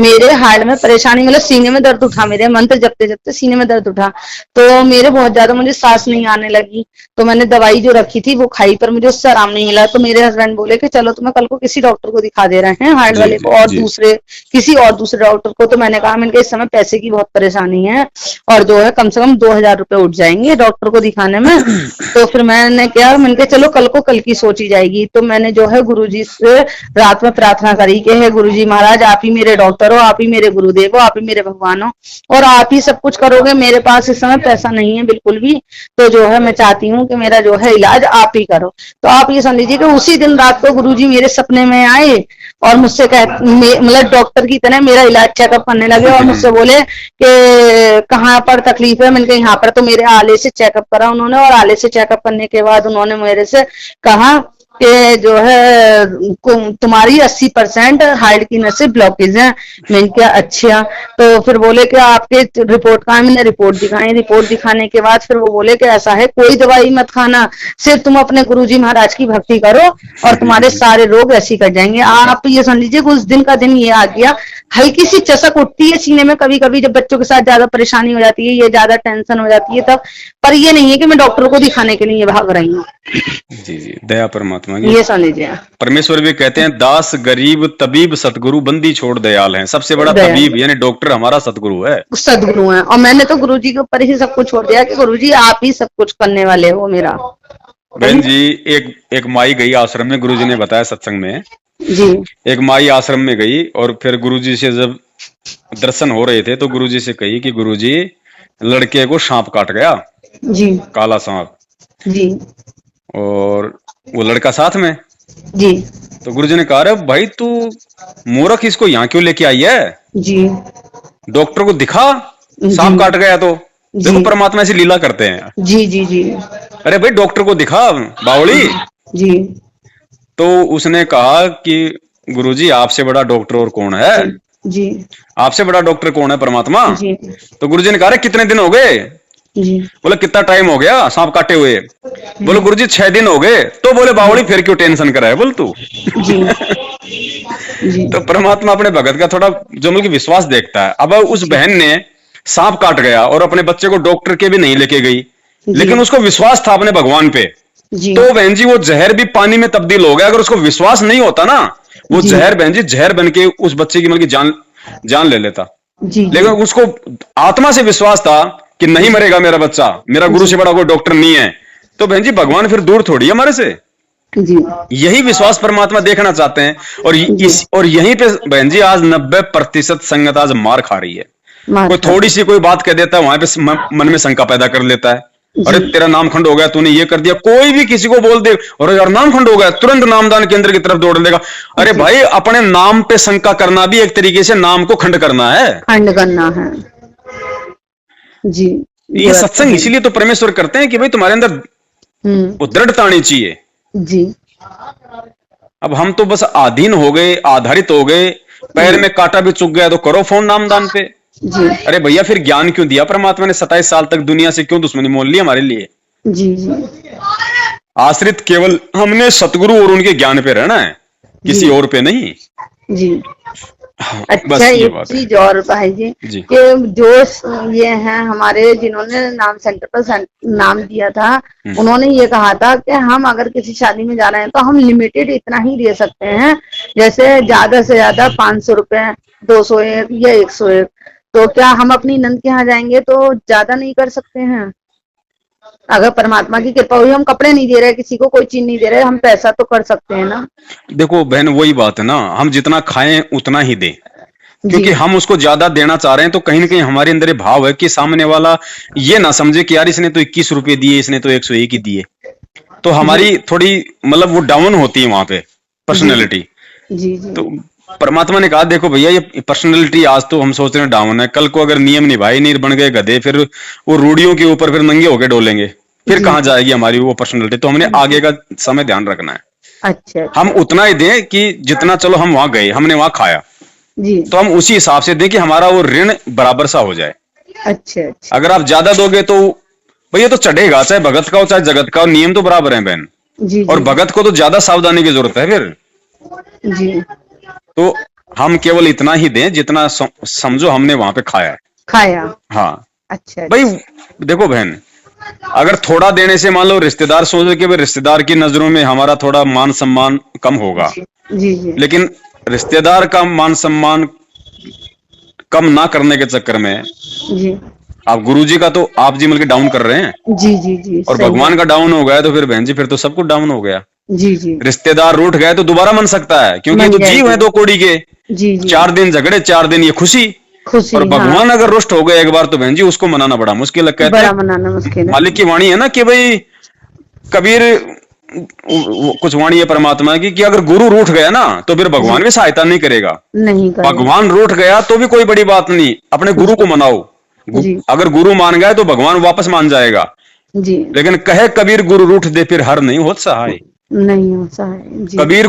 मेरे हार्ट में परेशानी, मतलब सीने में दर्द उठा, मेरे मंत्र जपते जपते सीने में दर्द उठा, तो मेरे बहुत ज्यादा मुझे सांस नहीं आने लगी। तो मैंने दवाई जो रखी थी वो खाई, पर मुझे उससे आराम नहीं मिला। तो मेरे हस्बैंड बोले कि चलो तुम्हें कल को किसी डॉक्टर को दिखा दे रहे हैं, हार्ट वाले को, और किसी और दूसरे डॉक्टर को। तो मैंने कहा, मैंने इस समय पैसे की बहुत परेशानी है और जो है कम से कम 2000 रुपए उठ जाएंगे डॉक्टर को दिखाने में। तो फिर मैंने कहा चलो कल को कल की सोची जाएगी। तो मैंने जो है गुरुजी से रात में प्रार्थना करी कि हे गुरुजी महाराज, आप ही मेरे डॉक्टर हो, आप ही मेरे गुरुदेव हो, आप ही मेरे भगवान हो और आप ही सब कुछ करोगे। मेरे पास इस समय पैसा नहीं है बिल्कुल भी, तो जो है मैं चाहती हूँ कि मेरा जो है इलाज आप ही करो। तो आप ये समझ लीजिए कि उसी दिन रात को गुरुजी मेरे सपने में आए और मुझसे मतलब डॉक्टर की तरह मेरा इलाज चेकअप करने लगे और मुझसे बोले कि कहाँ पर तकलीफ है। मैंने कहा यहाँ पर। तो मेरे आले से चेकअप करा उन्होंने और आले से चेकअप करने के बाद उन्होंने मेरे से कहा कि जो है तुम्हारी 80% हार्ट की नसें ब्लॉकेज हैं। मैंने कहा अच्छा। तो फिर बोले कि आपके रिपोर्ट कहाँ है। मैंने रिपोर्ट दिखाई। रिपोर्ट दिखाने के बाद फिर वो बोले कि ऐसा है, कोई दवाई मत खाना, सिर्फ तुम अपने गुरुजी महाराज की भक्ति करो और तुम्हारे सारे रोग ऐसे ही कट जाएंगे। आप ये समझ लीजिए कि उस दिन का दिन ये आ गया। हल्की सी चसक उठती है सीने में कभी कभी जब बच्चों के साथ ज्यादा परेशानी हो जाती है, ये ज्यादा टेंशन हो जाती है तब, पर ये नहीं है कि मैं डॉक्टर को दिखाने के लिए भाग रही हूँ। जी जी, दया परमात्मा की। ये समझ लीजिए। परमेश्वर भी कहते हैं दास गरीब तबीब सतगुरु बंदी छोड़ दयाल है। सबसे बड़ा दयाल। तबीब यानी डॉक्टर हमारा सतगुरु है। सदगुरु है और मैंने तो गुरुजी के ऊपर ही सब कुछ छोड़ दिया कि गुरुजी आप ही सब कुछ करने वाले हो मेरा। बहन जी, एक माई गई आश्रम में, गुरुजी ने बताया सत्संग में। जी। एक माई आश्रम में गई और फिर गुरुजी से जब दर्शन हो रहे थे तो गुरुजी से कही कि गुरुजी लड़के को सांप काट गया, जी। काला सांप। जी। और वो लड़का साथ में। जी। तो गुरुजी ने कहा अरे भाई तू मूर्ख, इसको यहाँ क्यों लेके आई है? जी। डॉक्टर को दिखा, सांप काट गया तो। देखो परमात्मा ऐसी लीला करते हैं। जी। जी। जी। अरे भाई डॉक्टर को दिखा बावड़ी। जी। तो उसने कहा कि गुरुजी आपसे बड़ा डॉक्टर और कौन है? जी। आपसे बड़ा डॉक्टर कौन है? परमात्मा। जी। तो गुरुजी ने कहा अरे कितने दिन हो गए? जी। बोले कितना टाइम हो गया सांप काटे हुए? बोले गुरुजी 6 दिन हो गए। तो बोले बावड़ी फिर क्यों टेंशन करा है बोल तू? जी। जी। तो परमात्मा अपने भगत का थोड़ा जो मतलब विश्वास देखता है। अब उस बहन ने सांप काट गया और अपने बच्चे को डॉक्टर के भी नहीं लेके गई, लेकिन उसको विश्वास था अपने भगवान पे। जी। तो बहन जी वो जहर भी पानी में तब्दील हो गया। अगर उसको विश्वास नहीं होता ना, वो जहर बहन जी जहर बन के उस बच्चे की मतलब जान ले लेता। जी। लेकिन उसको आत्मा से विश्वास था कि नहीं मरेगा मेरा बच्चा, मेरा गुरु से बड़ा कोई डॉक्टर नहीं है। तो बहन जी भगवान फिर दूर थोड़ी है हमारे से। जी। यही विश्वास परमात्मा देखना चाहते हैं। और यहीं पे बहन जी आज 90% संगत आज मार खा रही है। कोई थोड़ी सी कोई बात कह देता है, वहां पे मन में शंका पैदा कर लेता है। अरे तेरा नाम खंड हो गया, तूने ये कर दिया। कोई भी किसी को बोल दे और यार नाम खंड हो गया, तुरंत नामदान केंद्र की तरफ दौड़ लेगा। अरे भाई अपने नाम पे शंका करना भी एक तरीके से नाम को खंड करना है, खंड करना है। जी। ये सत्संग इसीलिए तो परमेश्वर करते हैं कि भाई तुम्हारे अंदर वो दृढ़ता आनी चाहिए। जी। अब हम तो बस अधीन हो गए, आधारित हो गए। पैर में कांटा भी चुक गया तो करो फोन नामदान पे। जी। अरे भैया फिर ज्ञान क्यों दिया परमात्मा ने? 27 साल तक दुनिया से क्यों दुश्मनी मोल ली हमारे लिए? जी। जी। आश्रित केवल हमने सतगुरु और उनके ज्ञान पे रहना है, किसी और पे नहीं। जी। बस अच्छा, ये एक बात है। चीज और भाई जी कि जो ये हैं हमारे जिन्होंने नाम सेंटर पर नाम दिया था, उन्होंने ये कहा था कि हम अगर किसी शादी में जा रहे हैं तो हम लिमिटेड इतना ही दे सकते हैं, जैसे ज्यादा से ज्यादा 500 रुपए, 201 या 101। तो क्या हम अपनी नंद के यहाँ जाएंगे तो ज्यादा नहीं कर सकते हैं? अगर परमात्मा की कृपा हुई, हम कपड़े नहीं दे रहे, किसी को कोई चीज नहीं दे रहे, हम पैसा तो कर सकते हैं ना। देखो बहन वही बात है ना, हम जितना खाएं उतना ही दें। क्योंकि हम उसको ज्यादा देना चाह रहे हैं तो कहीं ना कहीं हमारे अंदर ये भाव है कि सामने वाला ये ना समझे कि यार इसने तो 21 रुपए दिए, इसने तो 101 ही दिए। तो हमारी थोड़ी मतलब वो डाउन होती है वहां पे पर्सनैलिटी। जी। जी। तो परमात्मा ने कहा देखो भैया ये पर्सनैलिटी आज तो हम सोच रहे हैं डाउन है, कल को अगर नियम निभाए नहीं, बन गए गधे, फिर वो रूढ़ियों के ऊपर फिर नंगे होके डोलेंगे, फिर कहाँ जाएगी हमारी वो पर्सनैलिटी? तो हमने आगे का समय ध्यान रखना है। अच्छा। हम उतना ही दें कि जितना, चलो हम वहां गए, हमने वहां खाया, जी। तो हम उसी हिसाब से दें कि हमारा वो ऋण बराबर सा हो जाए। अच्छा। अगर आप ज्यादा दोगे तो भैया तो चढ़ेगा, चाहे भगत का हो चाहे जगत का हो, नियम तो बराबर है बहन। जी। और भगत को तो ज्यादा सावधानी की जरूरत है फिर। जी। तो हम केवल इतना ही दें जितना समझो हमने वहां पे खाया। हाँ। अच्छा। भाई देखो बहन, अगर थोड़ा देने से मान लो रिश्तेदार सोचे कि भाई रिश्तेदार की नजरों में हमारा थोड़ा मान सम्मान कम होगा। जी। जी। लेकिन रिश्तेदार का मान सम्मान कम ना करने के चक्कर में जी आप गुरुजी का तो आप जी मिलकर डाउन कर रहे हैं, जी जी जी और सही भगवान है। का डाउन हो गया तो फिर बहन जी फिर तो सब कुछ डाउन हो गया। जी जी रिश्तेदार रूठ गए तो दोबारा मन सकता है, क्योंकि ये बन तो जीव है जाएगी। दो कौड़ी के। जी जी 4 दिन झगड़े, 4 दिन ये खुशी। और खुशी, हाँ भगवान अगर रुष्ट हो गए एक बार तो बहन जी उसको मनाना बड़ा मुश्किल है। कहते बड़ा हैं मनाना मुश्किल है। मालिक की वाणी है ना कि भाई कबीर, कुछ वाणी है परमात्मा की कि अगर गुरु रूठ गया ना तो फिर जी भगवान भी सहायता नहीं करेगा। नहीं करेगा। भगवान रूठ गया तो भी कोई बड़ी बात नहीं, अपने गुरु जी को मनाओ। जी अगर गुरु मान गए तो भगवान वापस मान जाएगा। जी लेकिन कहे कबीर गुरु रूठ दे फिर हर नहीं होत सहाय। नहीं होता है। जी कबीर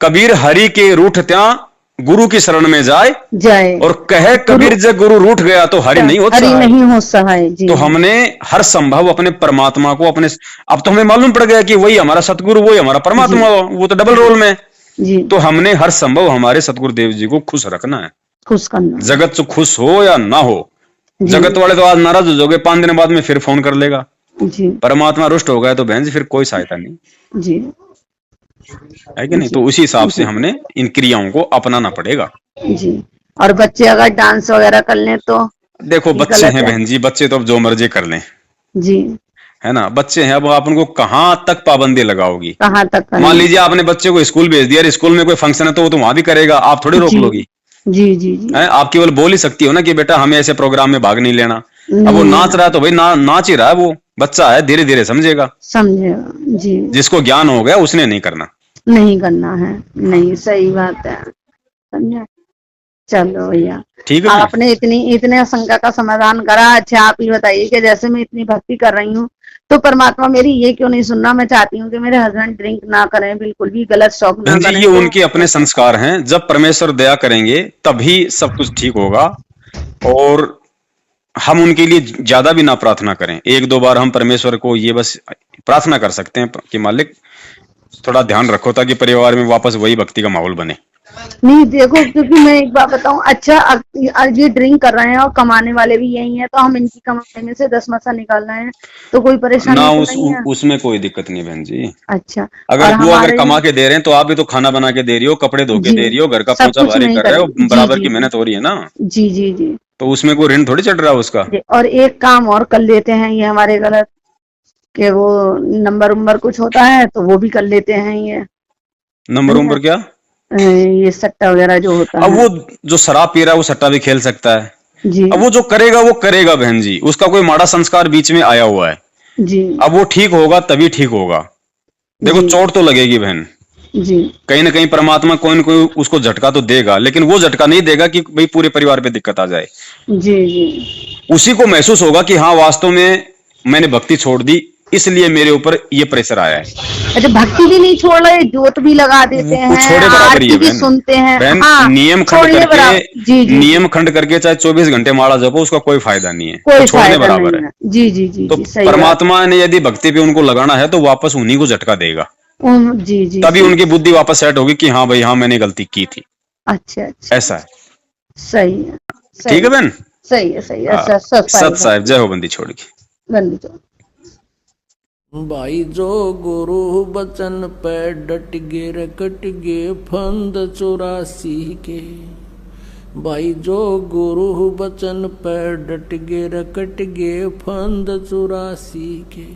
कबीर हरि के रूठ त्या गुरु की शरण में जाए, जाए और कहे गुरु, कबीर जब गुरु रूठ गया तो हरि नहीं होत हरि सहाय। नहीं हो सहाय। जी तो हमने हर संभव अपने परमात्मा को अपने, अब तो हमें मालूम पड़ गया कि वही हमारा सतगुरु, वही हमारा जी परमात्मा, वो तो डबल जी रोल में। जी तो हमने हर संभव हमारे सतगुरु देव जी को खुश रखना है। खुश करना है। जगत से खुश हो या ना हो, जी जगत वाले तो आज नाराज हो जाओगे, 5 दिन बाद में फिर फोन कर लेगा। जी परमात्मा रुष्ट हो गया तो बहन जी फिर कोई सहायता नहीं जी है कि नहीं। जी तो उसी हिसाब से जी हमने इन क्रियाओं को अपनाना पड़ेगा। जी। और बच्चे अगर डांस वगैरह कर लें तो देखो ये बच्चे गलत हैं है। बहन जी, बच्चे तो अब जो मर्जी कर लें, जी है ना। बच्चे हैं, अब आप उनको कहाँ तक पाबंदी लगाओगी। कहाँ तक मान करें। लीजिए आपने बच्चे को स्कूल भेज दिया, स्कूल में कोई फंक्शन है तो वो तो वहां भी करेगा, आप थोड़ी रोक जी लोगी। जी जी जी है, आप केवल बोल ही सकती हो ना कि बेटा हमें ऐसे प्रोग्राम में भाग नहीं लेना। अब वो नहीं नाच लेना। रहा है तो भाई नाच ही रहा है, वो बच्चा है, धीरे धीरे समझेगा। समझेगा। जी जिसको ज्ञान हो गया उसने नहीं करना। नहीं करना है। नहीं सही बात है। समझे। चलो भैया, ठीक है बहन। आपने इतने शंका का समाधान करा। अच्छा आप ये बताइए कि जैसे मैं इतनी भक्ति कर रही हूँ तो परमात्मा मेरी ये क्यों नहीं सुन रहा। मैं चाहती हूँ कि मेरे हस्बैंड ड्रिंक ना करें, बिल्कुल भी गलत शौक ना बहन जी करें, ये तो उनके अपने संस्कार हैं, जब परमेश्वर दया करेंगे तभी सब कुछ ठीक होगा। और हम उनके लिए ज्यादा भी ना प्रार्थना करें, 1-2 बार हम परमेश्वर को ये बस प्रार्थना कर सकते हैं कि मालिक थोड़ा ध्यान रखो ताकि परिवार में वापस वही भक्ति का माहौल बने। नहीं देखो, क्योंकि मैं एक बात बताऊं, अच्छा ये ड्रिंक कर रहे हैं और कमाने वाले भी यही हैं, तो हम इनकी कमाई में से 10 पैसा निकाल रहे हैं, तो कोई ना परेशानी तो नहीं है। उसमें कोई दिक्कत नहीं बहन जी। अच्छा। अगर और वो अगर हमारे कमा के दे रहे हैं तो आप भी तो खाना बना के दे रही हो, कपड़े धो के जी दे रही हो, घर का सब पोछा कुछ भारी नहीं कर रहे कर। हो, जी बराबर जी की जी मेहनत हो रही है ना। जी जी जी तो उसमें कोई ऋण थोड़ी चढ़ रहा है उसका। जी। और एक काम और कर लेते हैं ये हमारे गलत, कि वो नंबर उम्बर कुछ होता है तो वो भी कर लेते हैं ये। नंबर समझे। उम्बर क्या। ये सट्टा वगैरह जो होता अब है। वो जो शराब पी रहा है वो सट्टा भी खेल सकता है। जी अब वो करेगा बहन जी, उसका कोई माड़ा संस्कार बीच में आया हुआ है। जी अब वो ठीक होगा तभी ठीक होगा। देखो जी चोट तो लगेगी बहन, जी कहीं ना कहीं परमात्मा कोई न कोई उसको झटका तो देगा, लेकिन वो झटका नहीं देगा कि भाई पूरे परिवार पे दिक्कत आ जाए। जी जी उसी को महसूस होगा कि हाँ वास्तव में मैंने भक्ति छोड़ दी, इसलिए मेरे ऊपर ये प्रेशर आया है। अच्छा, भक्ति भी नहीं छोड़ रहे, जोत भी लगा देते वो हैं, छोड़े बराबर ही आरती है भी बहन। सुनते हैं। बहन हाँ नियम खंड छोड़िए करके, बराबर। जी जी जी नियम खंड करके चाहे 24 घंटे माला जपो उसका कोई फायदा नहीं है, वो कोई छोड़ने फायदा बराबर नहीं है। है। जी जी जी तो जी सही बात। परमात्मा ने यदि भक्ति पे उनको लगाना है तो वापस उन्हीं को झटका देगा, जी जी तभी जी उनकी बुद्धि वापस सेट होगी कि हाँ भाई हाँ मैंने गलती की थी। अच्छा अच्छा। ऐसा है। सही है ठीक सही है बहन। सही है सही है। हाँ, अच्छा सत्साई सत साहिब जय हो बंदी छोड़ के। बंदी तो भाई जो गुरु बचन पे डट गे रकट गे फंद 84 के। भाई जो गुरु बचन पे डट गे रकट गे फंद 84 के।